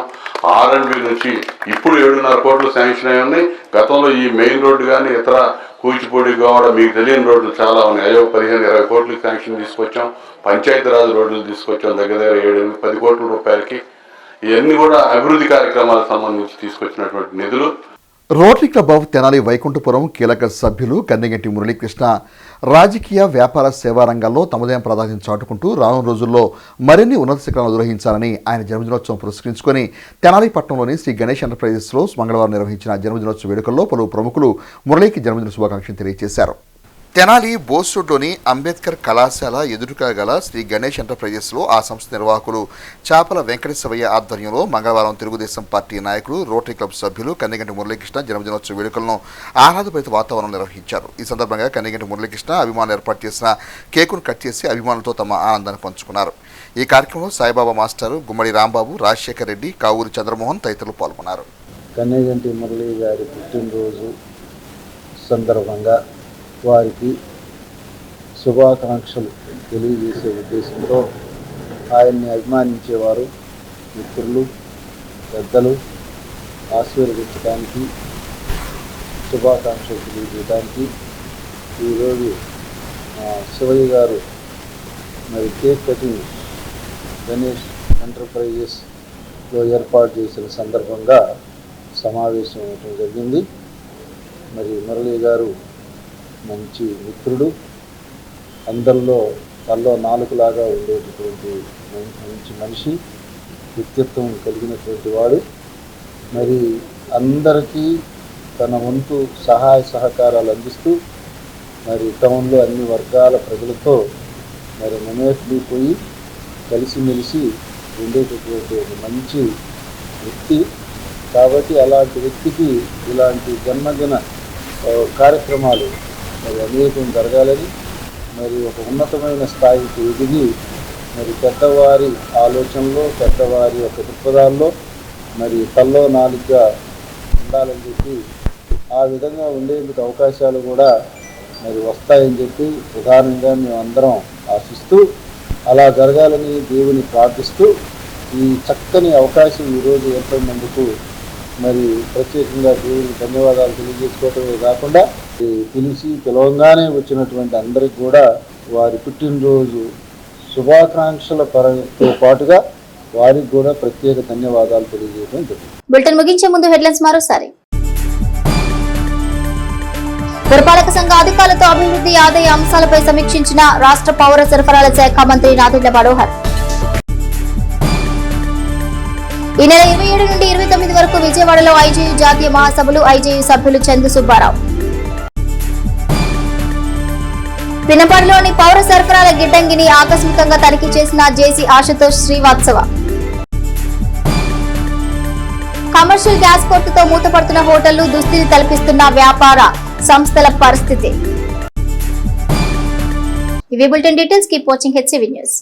R&B నుంచి ఇప్పుడు 7.5 కోట్లు శాంక్షన్ అయి ఉన్నాయి. గతంలో ఈ మెయిన్ రోడ్డు కానీ ఇతర కూచిపూడి గోవాడ మీకు తెలియని రోడ్లు చాలా ఉన్నాయి. అయ్యో 15-20 కోట్లకి శాంక్షన్ తీసుకొచ్చాం. పంచాయతీరాజ్ రోడ్లు తీసుకొచ్చాం దగ్గర 7-10 కోట్ల రూపాయలకి. ఇవన్నీ కూడా అభివృద్ధి కార్యక్రమాలకు సంబంధించి తీసుకొచ్చినటువంటి నిధులు. Rotary club of Tenali Vaikunthapuram కీలక సభ్యులు కన్నెగంటి మురళీకృష్ణ రాజకీయ వ్యాపార సేవా రంగాల్లో తమదైన ప్రాధాన్యం చాటుకుంటూ రానున్న రోజుల్లో మరిన్ని ఉన్నత శిఖరాలను నిర్వహించాలని ఆయన జన్మదినోత్సవం పురస్కరించుకొని తెనాలి పట్టణంలోని శ్రీ గణేష్ ఎంటర్ప్రైజెస్లో మంగళవారం నిర్వహించిన జన్మదినోత్సవ వేడుకల్లో పలు ప్రముఖులు మురళీకి జన్మదిన శుభాకాంక్షలు తెలియజేశారు. తెనాలి బోస్ రోడ్లోని అంబేద్కర్ కళాశాల ఎదురుగా గల శ్రీ గణేష్ ఎంటర్ప్రైజెస్లో ఆ సంస్థ నిర్వాహకులు చాపల వెంకటేశ్వరయ్య ఆధ్వర్యంలో మంగళవారం తెలుగుదేశం పార్టీ నాయకులు రోటరీ క్లబ్ సభ్యులు కన్నెగంటి మురళీకృష్ణ జన్మదినోత్సవ వేడుకలను ఆహ్లాదభరిత వాతావరణం నిర్వహించారు. ఈ సందర్భంగా కన్నెగంటి మురళీకృష్ణ అభిమానులు ఏర్పాటు చేసిన కేకును కట్ చేసి అభిమానులతో తమ ఆనందాన్ని పంచుకున్నారు. ఈ కార్యక్రమంలో సాయిబాబా మాస్టారు, గుమ్మడి రాంబాబు, రాజశేఖర్ రెడ్డి, కావూరి చంద్రమోహన్ తదితరులు పాల్గొన్నారు. కన్నెగంటి మురళీ గారి పుట్టినరోజు సందర్భంగా వారికి శుభాకాంక్షలు తెలియజేసే ఉద్దేశంతో ఆయన్ని అభిమానించేవారు, మిత్రులు, పెద్దలు ఆశీర్వదించడానికి, శుభాకాంక్షలు తెలియజేయడానికి ఈరోజు శివయ్య గారు మరి కేక్ కటింగ్ గణేష్ ఎంటర్ప్రైజెస్లో ఏర్పాటు చేసిన సందర్భంగా సమావేశం అవ్వడం జరిగింది. మరి మురళీ గారు మంచి మిత్రుడు, అందరిలో తల్లో నాలుగులాగా ఉండేటటువంటి మంచి మనిషి, వ్యక్తిత్వం కలిగినటువంటి వాడు. మరి అందరికీ తన వంతు సహాయ సహకారాలు అందిస్తూ మరి క్రమంలో అన్ని వర్గాల ప్రజలతో మరి మమేకమైపోయి కలిసిమెలిసి ఉండేటటువంటి ఒక మంచి వ్యక్తి. కాబట్టి అలాంటి వ్యక్తికి ఇలాంటి జన్మదిన కార్యక్రమాలు మరి అనేకం జరగాలని, మరి ఒక ఉన్నతమైన స్థాయికి ఎదిగి మరి పెద్దవారి ఆలోచనలో, పెద్దవారి యొక్క దృక్పథాల్లో మరి తల్లో నాలుగుగా ఉండాలని చెప్పి, ఆ విధంగా ఉండేందుకు అవకాశాలు కూడా మరి వస్తాయని చెప్పి ప్రధానంగా మేమందరం ఆశిస్తూ, అలా జరగాలని దేవుని ప్రార్థిస్తూ, ఈ చక్కని అవకాశం ఈరోజు ఏర్పడినందుకు మరి ప్రత్యేకంగా దేవునికి ధన్యవాదాలు తెలియజేసుకోవటమే కాకుండా పిలవంగానే వచ్చినటువంటి అందరికి కూడా వారి పుట్టినరోజు శుభాకాంక్షల పరంతో పాటుగా వారికి కూడా ప్రత్యేక ధన్యవాదాలు తెలియజేయడం జరిగింది. బులెటిన్ ముగించే ముందు హెడ్లైన్స్ మరోసారి. పురపాలక సంఘ అధికారులతో అభివృద్ధి ఆదాయ అంశాలపై సమీక్షించిన రాష్ట్ర పౌర సరఫరాల శాఖ మంత్రి నాదెండ్ల మనోహర్. ఈ నెల 27 నుండి 29 వరకు విజయవాడలో ఐజేయు జాతీయ మహాసభలు, ఐజేయు సభ్యులు చందు సుబ్బారావు. పినపాడులోని పౌర సరఫరాల గిడ్డంగిని ఆకస్మికంగా తనిఖీ చేసిన జేసీ ఆశుతోష్ శ్రీవాత్సవ. కమర్షియల్ గ్యాస్ కోర్టుతో మూతపడుతున్న హోటళ్లు, దుస్థితి తలపిస్తున్న వ్యాపార సంస్థల పరిస్థితి. ఇవి bulletin details. Keep watching HCV news.